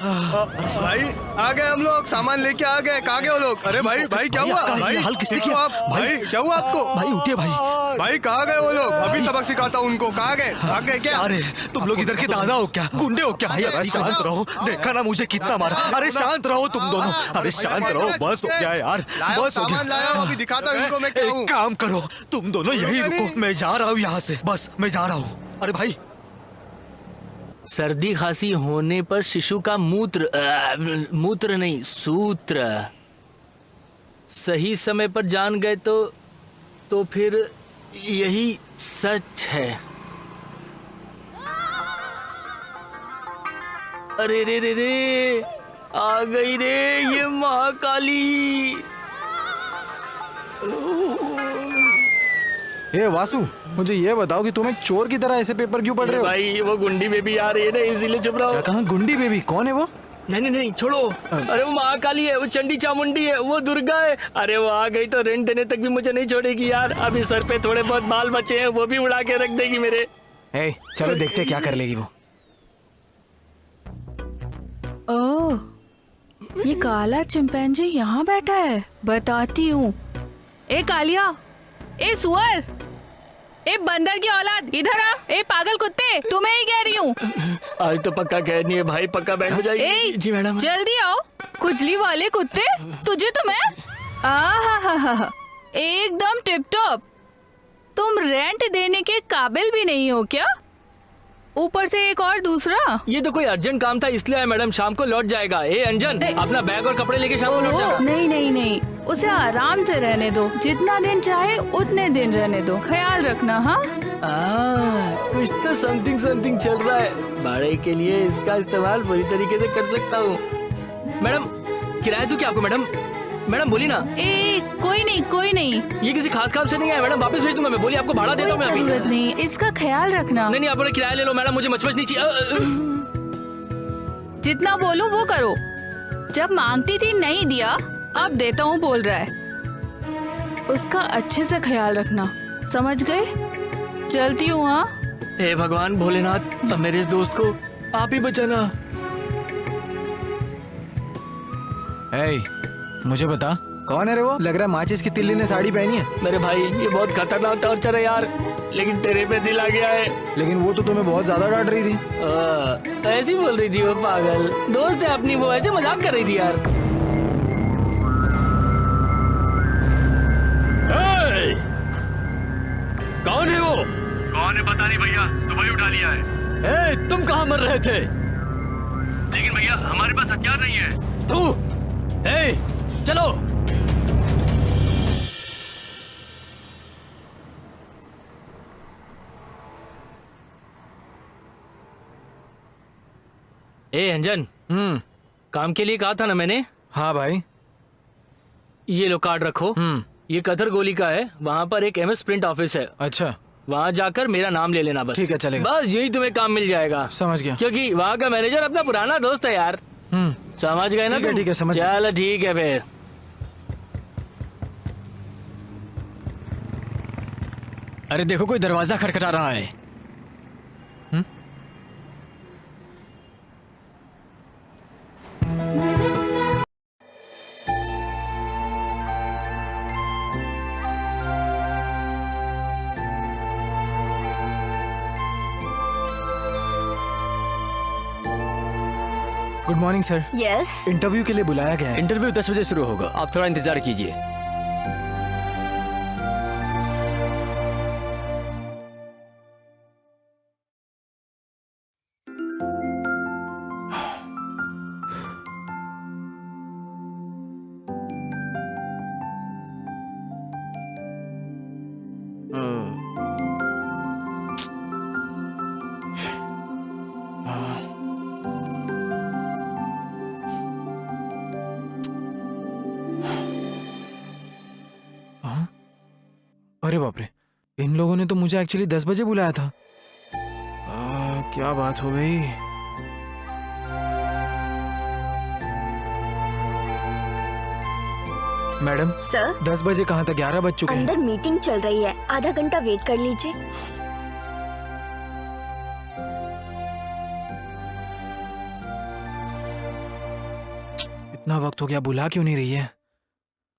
भाई आ गए हम लोग, सामान लेके आ गए। कहाँ गए वो लोग? अरे भाई भाई क्या हुआ? भाई हाल किसने ठीक हो किया? आप? भाई क्या हुआ आपको? भाई उठिए भाई। भाई कहाँ गए वो लोग? अभी सबक सिखाता हूँ उनको। कहाँ गए? भाग गए क्या? अरे तुम लोग इधर के दादा हो क्या? गुंडे हो क्या? अरे शांत रहो, देखा ना मुझे कितना मारा। अरे शांत रहो तुम दोनों। अरे शांत रहो, बस हो गया यार, बस हो सामान लाया हूँ, अभी दिखाता हूँ इनको मैं क्या हूँ। एक काम करो, तुम दोनों यही रुको, मैं जा रहा हूँ यहाँ से। बस मैं जा रहा हूँ। अरे भाई सर्दी खांसी होने पर शिशु का मूत्र नहीं सूत्र सही समय पर जान गए तो फिर यही सच है। अरे रे रे रे आ गई रे ये महाकाली। ए वासु, मुझे ये बताओ कि तुम एक चोर की तरह ऐसे पेपर क्यों पढ़ रहे हो? भाई वो गुंडी बेबी आ रही है ना इसीलिए चुप रहो। क्या कहा गुंडी बेबी? कौन है वो? नहीं छोड़ो। अरे वो महाकाली है, वो चंडी चामुंडी है, वो दुर्गा है। अरे वो आ गई तो रेंट देने तक भी मुझे नहीं छोड़ेगी यार। अभी सर पे थोड़े बहुत बाल बचे हैं वो भी उड़ा के रख देगी मेरे। ए, चलो देखते हैं क्या कर लेगी वो। ओह, ये काला चिंपैंजी यहाँ बैठा है। बताती हूँ। ए कालिया, ए सुअर, ए बंदर की औलाद, इधर आ। ए पागल कुत्ते, तुम्हें ही कह रही हूँ। आज तो पक्का कहनी है भाई, पक्का बैंड हो जाएगी। ए, जी मैडम। जल्दी आओ। खुजली वाले कुत्ते, तुझे तो मैं हा एकदम टिप टॉप। तुम रेंट देने के काबिल भी नहीं हो क्या? ऊपर से एक और दूसरा। ये तो कोई अर्जेंट काम था इसलिए आया मैडम, शाम को लौट जाएगा। ए अंजन, अपना बैग और कपड़े लेके शाम को लौट जाना। नहीं, उसे आराम से रहने दो। जितना दिन चाहे उतने दिन रहने दो। ख्याल रखना। हाँ कुछ तो समथिंग चल रहा है। भाड़े के लिए इसका इस्तेमाल पूरी तरीके से कर सकता हूँ। मैडम किराया दूं क्या आपको? मैडम बोली ना। ए कोई नहीं। ये किसी खास काम से नहीं है मैडम, वापस भेज दूंगा मैं। बोलिए आपको भाड़ा देता हूँ मैं अभी। जरूरत नहीं, इसका ख्याल रखना। नहीं आप अपना किराया ले लो मैडम, मुझे मच नहीं चाहिए। जितना बोलूं वो करो। जब मांगती थी नहीं दिया, अब देता हूँ बोल रहा है। उसका अच्छे से ख्याल रखना, समझ गए? चलती हूँ। हाँ हे भगवान भोलेनाथ, अब मेरे इस दोस्त को आप ही बचाना। मुझे बता, कौन है रे वो? लग रहा है माचिस की तिल्ली ने साड़ी पहनी है। मेरे भाई ये बहुत खतरनाक टॉर्चर है यार, लेकिन तेरे पे दिल आ गया है। लेकिन वो तो तुम्हें बहुत ज्यादा डांट रही थी। ऐसी बोल रही थी वो पागल दोस्त है अपनी, वो ऐसे मजाक कर रही थी यार। कौन है वो? कौन है पता नहीं भैया, तुम्हें उठा लिया है। ए, तुम कहाँ मर रहे थे? लेकिन भैया हमारे पास हथियार नहीं है। तू ए, चलो। ए अंजन, काम के लिए कहा था ना मैंने। हाँ भाई। ये लो कार्ड रखो। ये कथर गोली का है, वहाँ पर एक MS प्रिंट ऑफिस है। अच्छा, वहाँ जाकर मेरा नाम ले लेना बस। ठीक है, चलेगा। बस यही तुम्हें काम मिल जाएगा। समझ गया। क्योंकि वहाँ का मैनेजर अपना पुराना दोस्त है यार। समझ गए ना? ठीक है, समझ गया। चलो ठीक है फिर। अरे देखो कोई दरवाजा खटखटा रहा है। Good morning sir. Yes. Interview के लिए बुलाया गया है। इंटरव्यू 10 बजे शुरू होगा, आप थोड़ा इंतजार कीजिए। अरे बाप रे, इन लोगों ने तो मुझे एक्चुअली 10 बजे बुलाया था। क्या बात हो गई? मैडम सर 10 बजे कहाँ था? 11 बज चुके हैं। अंदर मीटिंग चल रही है, आधा घंटा वेट कर लीजिए। इतना वक्त हो गया, बुला क्यों नहीं रही है?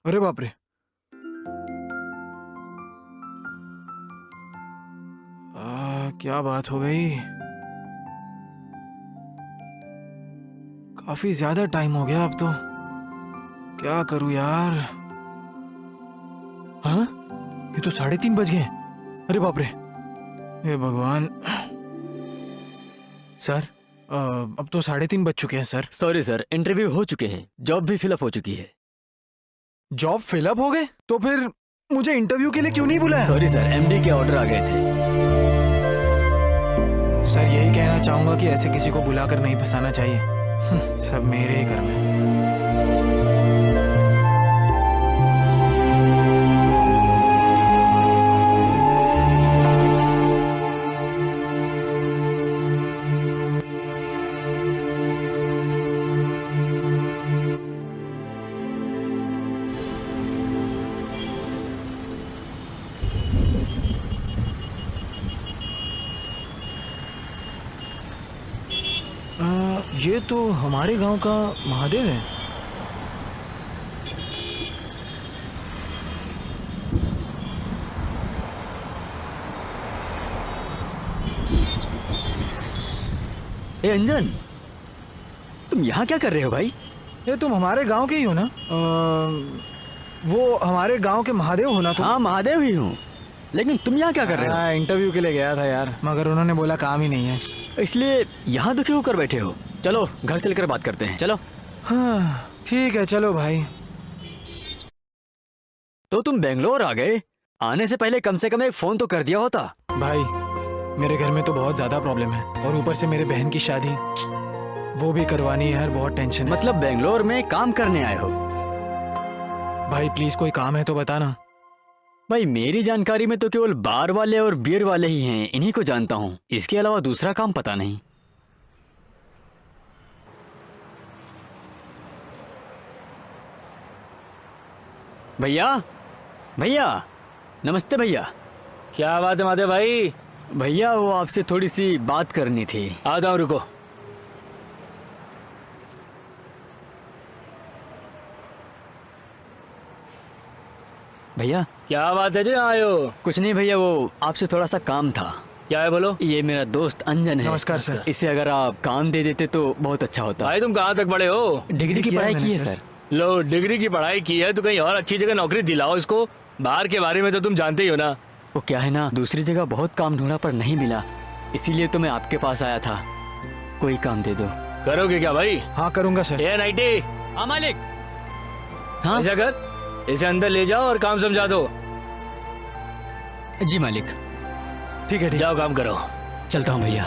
अरे बाप रे। क्या बात हो गई? काफी ज्यादा टाइम हो गया अब तो। क्या करूं यार? हाँ, ये तो 3:30 बज गए। अरे बाप रे, हे भगवान। सर अब तो 3:30 बज चुके हैं सर। सॉरी सर, इंटरव्यू हो चुके हैं, जॉब भी फिलअप हो चुकी है। जॉब फिलअप हो गए? तो फिर मुझे इंटरव्यू के लिए क्यों नहीं बुलाया? सॉरी सर, एमडी के ऑर्डर आ गए थे। सर यही कहना चाहूंगा कि ऐसे किसी को बुलाकर नहीं फंसाना चाहिए। सब मेरे ही घर में। ये तो हमारे गांव का महादेव है। ए अंजन, तुम यहाँ क्या कर रहे हो भाई? ये तुम हमारे गांव के ही हो ना? वो हमारे गांव के महादेव हो ना तुम? हाँ महादेव ही हूँ, लेकिन तुम यहाँ क्या कर रहे हो? इंटरव्यू के लिए गया था यार, मगर उन्होंने बोला काम ही नहीं है। इसलिए यहाँ दुखी होकर बैठे हो? चलो घर चलकर बात करते हैं, चलो। हाँ ठीक है, चलो भाई। तो तुम बेंगलोर आ गए, आने से पहले कम से कम एक फोन तो कर दिया होता। भाई मेरे घर में तो बहुत ज्यादा प्रॉब्लम है, और ऊपर से मेरे बहन की शादी वो भी करवानी है यार, बहुत टेंशन है। मतलब बेंगलोर में काम करने आए हो? भाई प्लीज कोई काम है तो बताना। भाई मेरी जानकारी में तो केवल बार वाले और बियर वाले ही हैं, इन्हीं को जानता हूँ, इसके अलावा दूसरा काम पता नहीं। भैया, भैया, नमस्ते भैया। क्या बात है माधव भाई? भैया वो आपसे थोड़ी सी बात करनी थी। आ जाओ, रुको। भैया क्या बात है जो यहाँ आए हो? कुछ नहीं भैया, वो आपसे थोड़ा सा काम था। क्या है बोलो? ये मेरा दोस्त अंजन है। नमस्कार सर। इसे अगर आप काम दे देते तो बहुत अच्छा होता। भाई तुम कहाँ तक पढ़े हो? डिग्री की किया पढ़ाई मैंने की है सर। सर। लो, डिग्री की पढ़ाई की है तो कहीं और अच्छी जगह नौकरी दिलाओ इसको। बाहर के बारे में तो तुम जानते ही हो ना। वो क्या है ना, दूसरी जगह बहुत काम ढूंढा पर नहीं मिला, इसीलिए तो मैं आपके पास आया था। कोई काम दे दो। करोगे क्या भाई? हाँ करूंगा सर। ए नाइटी, हाँ मालिक। हाँ ऐसा कर, इसे अंदर ले जाओ और काम समझा दो। जी मालिक। ठीक है ठीक। जाओ काम करो। चलता हूँ भैया।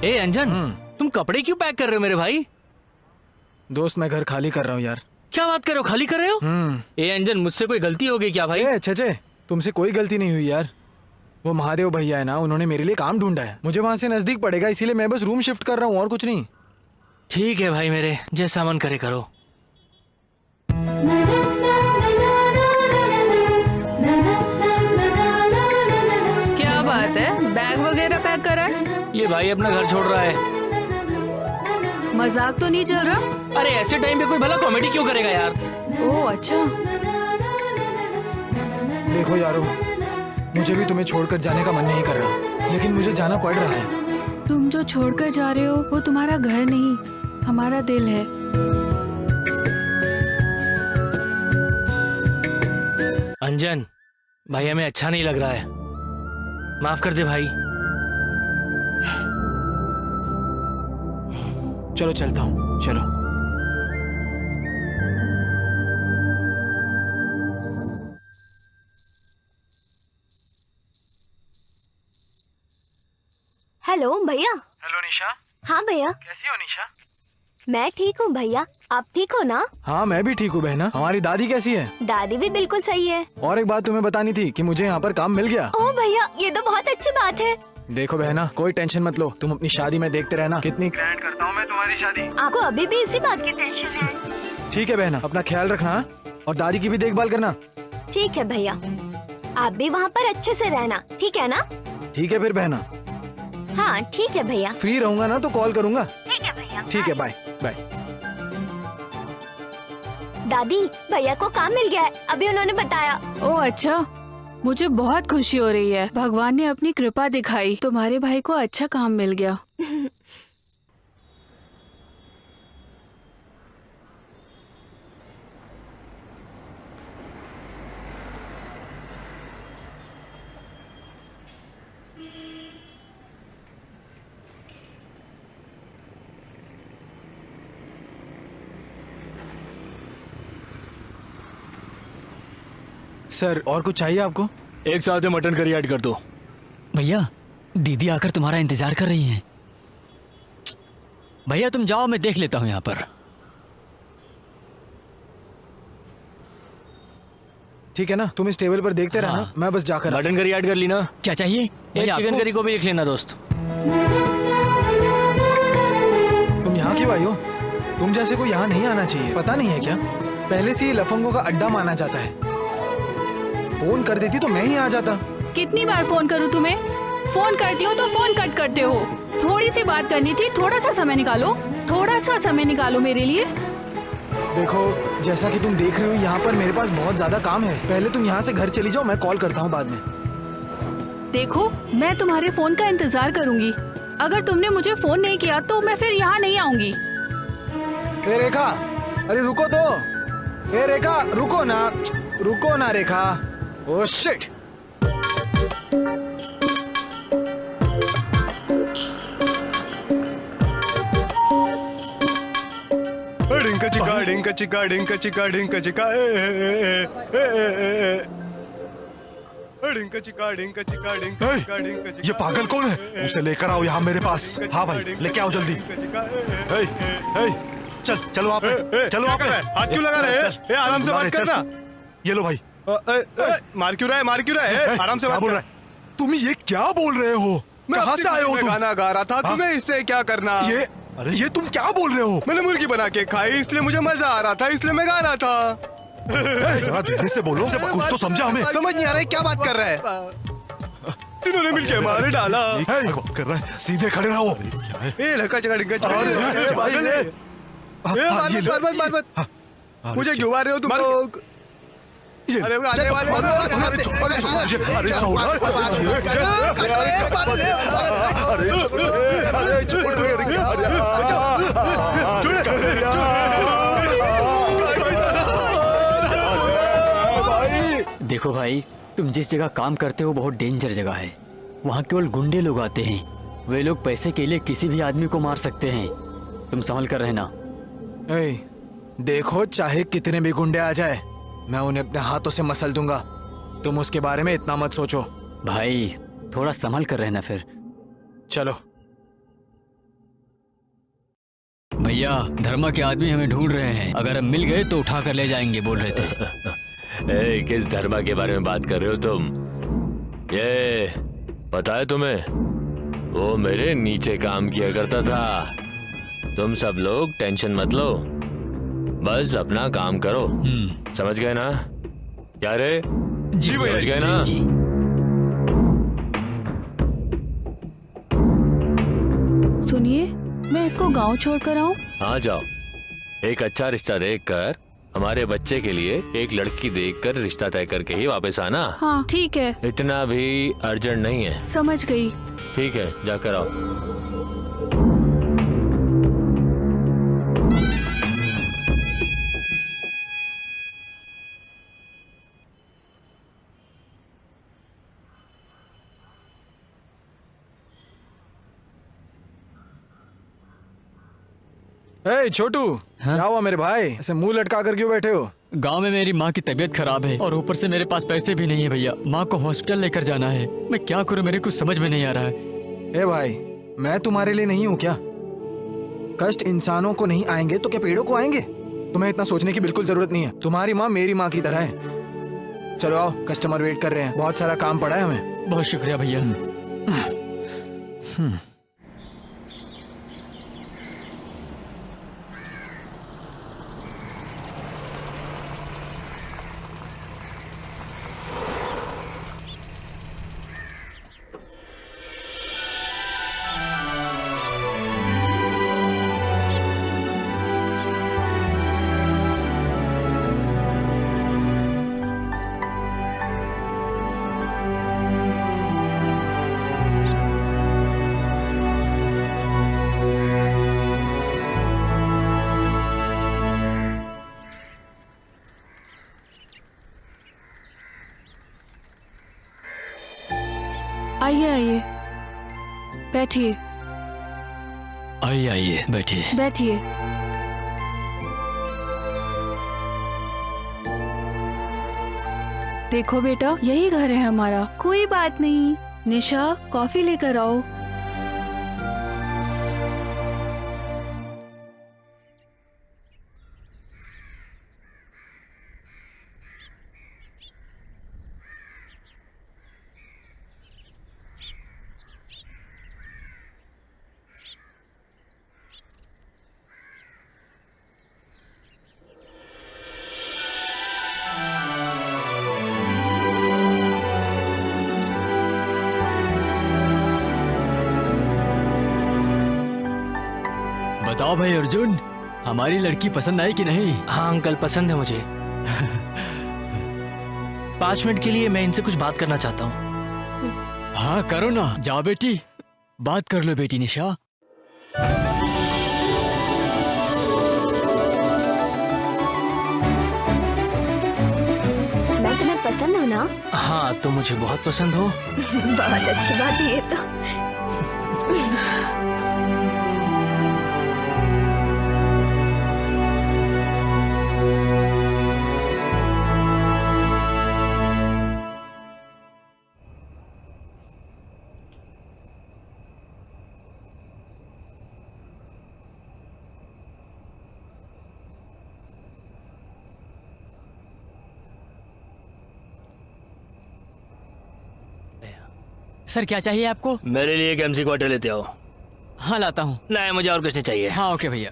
ए अंजन, तुम कपड़े क्यों पैक कर रहे हो मेरे भाई? दोस्त मैं घर खाली कर रहा हूँ यार। क्या बात कर रहे हो, खाली कर रहे हो? ए अंजन, मुझसे कोई गलती हो गई क्या भाई? छे तुमसे कोई गलती नहीं हुई यार। वो महादेव भैया है ना, उन्होंने मेरे लिए काम ढूंढा है। मुझे वहां से नजदीक पड़ेगा, इसीलिए मैं बस रूम शिफ्ट कर रहा हूँ और कुछ नहीं। ठीक है भाई, मेरे जैसा मन करे करो। क्या बात है, बैग वगैरह पैक करा है? ये भाई अपना घर छोड़ रहा है। मजाक तो नहीं चल रहा? अरे ऐसे टाइम पे कोई भला कॉमेडी क्यों करेगा यार? ओह अच्छा। देखो यारो, मुझे भी तुम्हें छोड़कर जाने का मन नहीं कर रहा, लेकिन मुझे जाना पड़ रहा है। तुम जो छोड़कर जा रहे हो वो तुम्हारा घर नहीं, हमारा दिल है। अंजन, भाई हमें अच्छा नहीं लग रहा है, माफ कर दे भाई। चलो चलता हूँ, चलो। हेलो भैया। हेलो निशा। हाँ भैया। कैसी हो निशा? मैं ठीक हूँ भैया, आप ठीक हो ना? हाँ मैं भी ठीक हूँ बहना। हमारी दादी कैसी है? दादी भी बिल्कुल सही है। और एक बात तुम्हें बतानी थी कि मुझे यहाँ पर काम मिल गया। ओ भैया, ये तो बहुत अच्छी बात है। देखो बहना, कोई टेंशन मत लो, तुम अपनी शादी में देखते रहना कितनी ग्रैंड करता हूँ मैं तुम्हारी शादी। आपको अभी भी इसी बात की टेंशन है? ठीक है बहना, अपना ख्याल रखना और दादी की भी देखभाल करना। ठीक है भैया, आप भी वहाँ पर अच्छे से रहना, ठीक है ना? ठीक है फिर बहना। हाँ ठीक है भैया। फ्री रहूंगा ना तो कॉल करूंगा। ठीक है भैया। ठीक है, बाय बाय। दादी, भैया को काम मिल गया है, अभी उन्होंने बताया। ओह अच्छा, मुझे बहुत खुशी हो रही है। भगवान ने अपनी कृपा दिखाई, तुम्हारे भाई को अच्छा काम मिल गया। सर और कुछ चाहिए आपको? एक साथ में मटन करी ऐड कर दो। भैया दीदी आकर तुम्हारा इंतजार कर रही हैं। भैया तुम जाओ, मैं देख लेता हूँ यहाँ पर। ठीक है ना, तुम इस टेबल पर देखते रहना, मैं बस जाकर मटन करी ऐड कर ली ना? क्या चाहिए? एक भैया, चिकन आपको? करी को भी लिख लेना दोस्त। तुम यहाँ क्यों आई हो? तुम जैसे को यहाँ नहीं आना चाहिए, पता नहीं है क्या? पहले से ही लफंगों का अड्डा माना जाता है। फोन कर देती तो मैं ही आ जाता। कितनी बार फोन करूँ तुम्हें? फोन करती हो तो फोन कट करते हो। थोड़ी सी बात करनी थी, थोड़ा सा समय निकालो, थोड़ा सा समय निकालो मेरे लिए। देखो, जैसा कि तुम देख रहे हो यहाँ पर मेरे पास बहुत ज्यादा काम है। पहले तुम यहाँ से घर चली जाओ, मैं कॉल करता हूँ बाद में। देखो, मैं तुम्हारे फोन का इंतजार करूंगी। अगर तुमने मुझे फोन नहीं किया तो मैं फिर यहाँ नहीं आऊंगी। ए रेखा, अरे रुको तो। ए रेखा, रुको ना रेखा। Oh shit. डिंका चिका डिंका चिका डिंका चिका डिंका चिका डिंका चिका डिंका चिका डिंका चिका डिंका चिका। ये पागल कौन है? उसे लेकर आओ यहाँ मेरे पास। हाँ भाई, लेके आओ जल्दी। चल वहाँ पे, चलो वहाँ पे। हाथ क्यों लगा रहे हैं? ए, आराम से बात करना। ये लो भाई। मार क्यों रहा है? आराम से क्या बात बोल कर। रहा है? तुम ये क्या बोल रहे हो? कहाँ से आए हो तुम? गाना गा रहा था, तुम्हें इससे क्या करना? ये तुम क्या बोल रहे हो? मैंने मुर्गी बना के खाई, इसलिए मुझे मजा आ रहा था, इसलिए मैं गा रहा था। जरा धीरे से बोलो, कुछ तो समझा हमें। समझ नहीं आ रहा है क्या बात कर रहा है। तीनों ने मिलके मारे डाला। कर रहा है, सीधे खड़े रहो। क्या है? ए लड़का जगह डिंगा मुझे क्यों मार रहे हो तुम लोग? अरे आने वाले देखो भाई, तुम जिस जगह काम करते हो बहुत डेंजर जगह है। वहाँ केवल गुंडे लोग आते हैं। वे लोग पैसे के लिए किसी भी आदमी को मार सकते हैं। तुम संभल कर रहना। देखो, चाहे कितने भी गुंडे आ जाए, मैं उन्हें अपने हाथों से मसल दूंगा। तुम उसके बारे में इतना मत सोचो। भाई थोड़ा संभल कर रहना फिर। चलो। भैया, धर्मा के आदमी हमें ढूंढ रहे हैं। अगर हम मिल गए तो उठा कर ले जाएंगे, बोल रहे थे। किस धर्मा के बारे में बात कर रहे हो तुम? ये पता है तुम्हें? वो मेरे नीचे काम किया करता था। तुम सब लोग टेंशन मत लो, बस अपना काम करो। समझ गए ना? क्या रे? जी समझ गए ना? जी। सुनिए, मैं इसको गांव छोड़कर आऊं? हाँ जाओ। एक अच्छा रिश्ता देखकर, हमारे बच्चे के लिए एक लड़की देखकर रिश्ता तय करके ही वापस आना। हाँ ठीक है, इतना भी अर्जेंट नहीं है। समझ गई। ठीक है, जाकर आओ। ए छोटू, क्या हुआ मेरे भाई? ऐसे मुंह लटका कर क्यों बैठे हो? गांव में मेरी माँ की तबीयत खराब है और ऊपर से मेरे पास पैसे भी नहीं है भैया। माँ को हॉस्पिटल लेकर जाना है। मैं क्या करूँ, मेरे कुछ समझ में नहीं आ रहा है। ए भाई, मैं तुम्हारे लिए नहीं हूँ क्या? कष्ट इंसानों को नहीं आएंगे तो क्या पेड़ों को आएंगे? तुम्हें इतना सोचने की बिल्कुल जरूरत नहीं है। तुम्हारी माँ मेरी माँ की तरह है। चलो आओ, कस्टमर वेट कर रहे हैं, बहुत सारा काम पड़ा है हमें। बहुत शुक्रिया भैया। आइए आइए, बैठिए आइए आइए, बैठिए। बैठिए। देखो बेटा, यही घर है हमारा। कोई बात नहीं। निशा, कॉफी लेकर आओ। बताओ भाई अर्जुन, हमारी लड़की पसंद आई कि नहीं? हाँ अंकल, पसंद है मुझे। 5 मिनट के लिए मैं इनसे कुछ बात करना चाहता हूँ। हाँ करो ना, जाओ बेटी, बात कर लो बेटी निशा। मैं तुम्हें पसंद हूँ ना? हाँ, तुम मुझे बहुत पसंद हो। बहुत अच्छी बात है ये तो। सर क्या चाहिए आपको? मेरे लिए एक MC क्वार्टर लेते आओ। हाँ लाता हूँ। नहीं, मुझे और कुछ नहीं चाहिए। हाँ ओके भैया।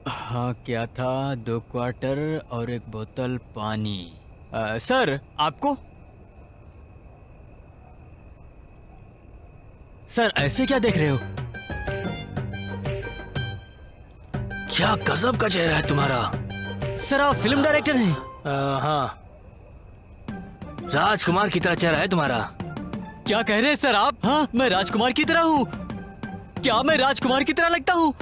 हाँ क्या था, 2 क्वार्टर और 1 बोतल पानी। सर आपको? सर ऐसे क्या देख रहे हो? क्या गजब का चेहरा है तुम्हारा। सर आप फिल्म डायरेक्टर हैं? हाँ, राजकुमार की तरह चेहरा है तुम्हारा। क्या कह रहे हैं सर आप? हाँ मैं राजकुमार की तरह हूँ? क्या मैं राजकुमार की तरह लगता हूँ?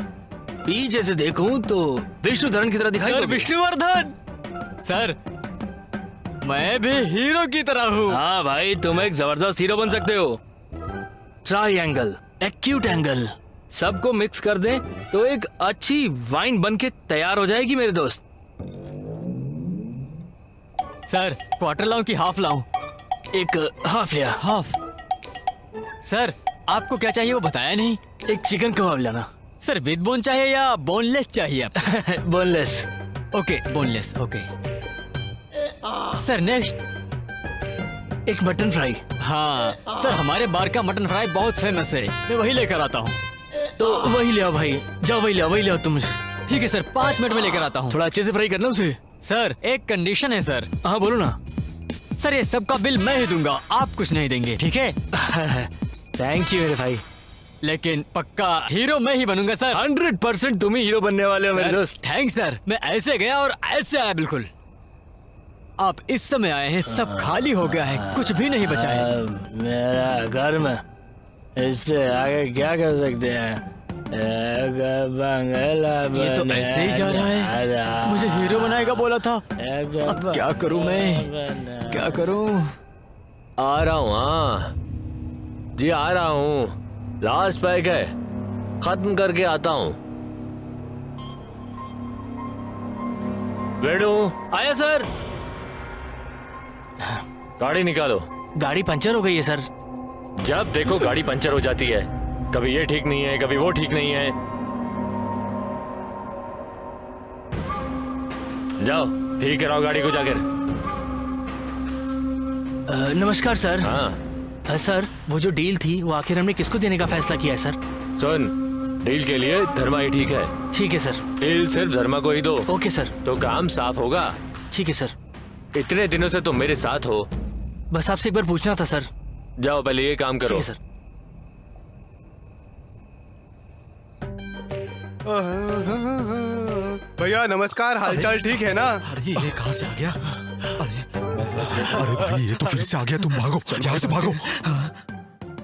पीछे से देखूं तो विष्णुधरन की तरह दिखाई सर दोगे। विष्णुवर्धन सर, मैं भी हीरो की तरह हूँ। हाँ भाई, तुम एक जबरदस्त हीरो बन सकते हो। ट्रायंगल, एक्यूट एंगल, सबको मिक्स कर दें तो एक अच्छी वाइन बन के तैयार हो जाएगी मेरे दोस्त। सर क्वार्टर लाऊं कि हाफ लाऊं? एक हाफ लिया। हाफ। सर आपको क्या चाहिए वो बताया नहीं। एक चिकन कबाब लाना। सर विद बोन चाहिए या बोनलेस चाहिए आपको? Boneless. Okay boneless, okay. Sir next? एक मटन फ्राई। हाँ सर, हमारे बार का मटन फ्राई बहुत फेमस है, मैं वही लेकर आता हूँ। तो वही ले आओ भाई, जाओ वही ले आओ तुम। ठीक है सर, 5 मिनट में लेकर आता हूँ। थोड़ा अच्छे से फ्राई करना उसे। सर एक कंडीशन है सर। हाँ बोलो ना। सर ये सबका बिल मैं ही दूंगा, आप कुछ नहीं देंगे, ठीक है? थैंक यू मेरे भाई। लेकिन पक्का हीरो मैं ही बनूंगा सर। 100% तुम ही हीरो बनने वाले हो मेरे दोस्त। थैंक्स सर, मैं ऐसे गया और ऐसे आया बिल्कुल। आप इस समय आए हैं, सब खाली हो गया है, कुछ भी नहीं बचा है। मेरा घर में इससे आगे क्या कर सकते हैं? ये तो ऐसे ही जा रहा है, मुझे हीरो बनाएगा बोला था। अब क्या करूं मैं, क्या करूं? आ रहा हूँ। हाँ जी आ रहा हूँ, लास्ट पैक है, खत्म करके आता हूँ। बेडू आया सर। गाड़ी निकालो। गाड़ी पंचर हो गई है सर। जब देखो गाड़ी पंचर हो जाती है, कभी ये ठीक नहीं है, कभी वो ठीक नहीं है। जाओ ठीक कराओ गाड़ी को जाकर। नमस्कार सर। हाँ सर वो जो डील थी वो आखिर हमने किसको देने का फैसला किया है सर? सुन, डील के लिए धर्मा ही ठीक है। ठीक है सर। डील सिर्फ धर्मा को ही दो। Okay sir. तो काम साफ होगा। ठीक है सर। इतने दिनों से तुम मेरे साथ हो, बस आपसे एक बार पूछना था सर। जाओ पहले ये काम करो। ठीक है सर। भैया नमस्कार, हालचाल ठीक है ना? अरे ये कहाँ से आ गया? अरे भाई ये तो फिर से आ गया, तुम भागो यहाँ से भागो।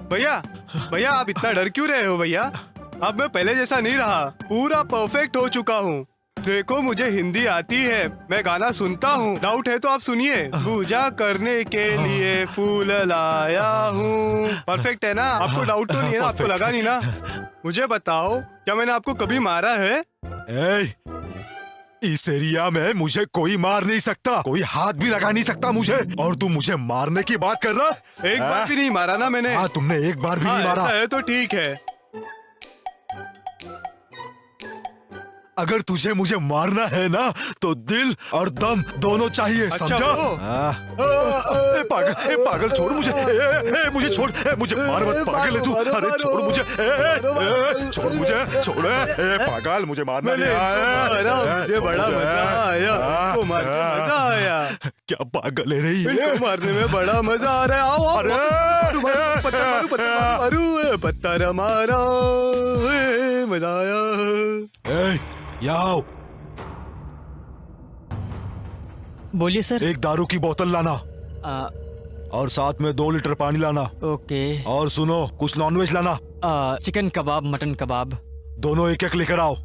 भैया भैया आप इतना डर क्यों रहे हो भैया? अब मैं पहले जैसा नहीं रहा, पूरा परफेक्ट हो चुका हूँ। देखो मुझे हिंदी आती है, मैं गाना सुनता हूँ। डाउट है तो आप सुनिए। पूजा करने के लिए फूल लाया हूँ। परफेक्ट है ना? आपको डाउट तो नहीं है ना? आपको लगा नहीं ना? मुझे बताओ, क्या मैंने आपको कभी मारा है? इस एरिया में मुझे कोई मार नहीं सकता, कोई हाथ भी लगा नहीं सकता मुझे, और तू मुझे मारने की बात कर रहा? एक बार भी नहीं मारा ना मैंने। हाँ, तुमने एक बार भी नहीं मारा। ऐसा है तो ठीक है। अगर तुझे मुझे मारना है ना तो दिल और दम दोनों चाहिए, अच्छा, समझा? वो? पागल छोड़ मुझे, मुझे छोड़, मुझे मार मत, पागल है तू। अरे छोड़ मुझे, छोड़ मुझे, छोड़, पागल, मुझे मारना नहीं आया। मुझे बड़ा मजा आया, इनको मारने में मजा आया। क्या पागल है रही है? इनको मारने में बड़ा मजा आ रहा है। आओ, आओ, अरे पत्थर मारा, मजा आया। यहाँ आओ। बोलिए सर। एक दारू की बोतल लाना और साथ में 2 लीटर पानी लाना। ओके। और सुनो, कुछ नॉनवेज लाना। चिकन कबाब, मटन कबाब। दोनों एक एक लेकर आओ।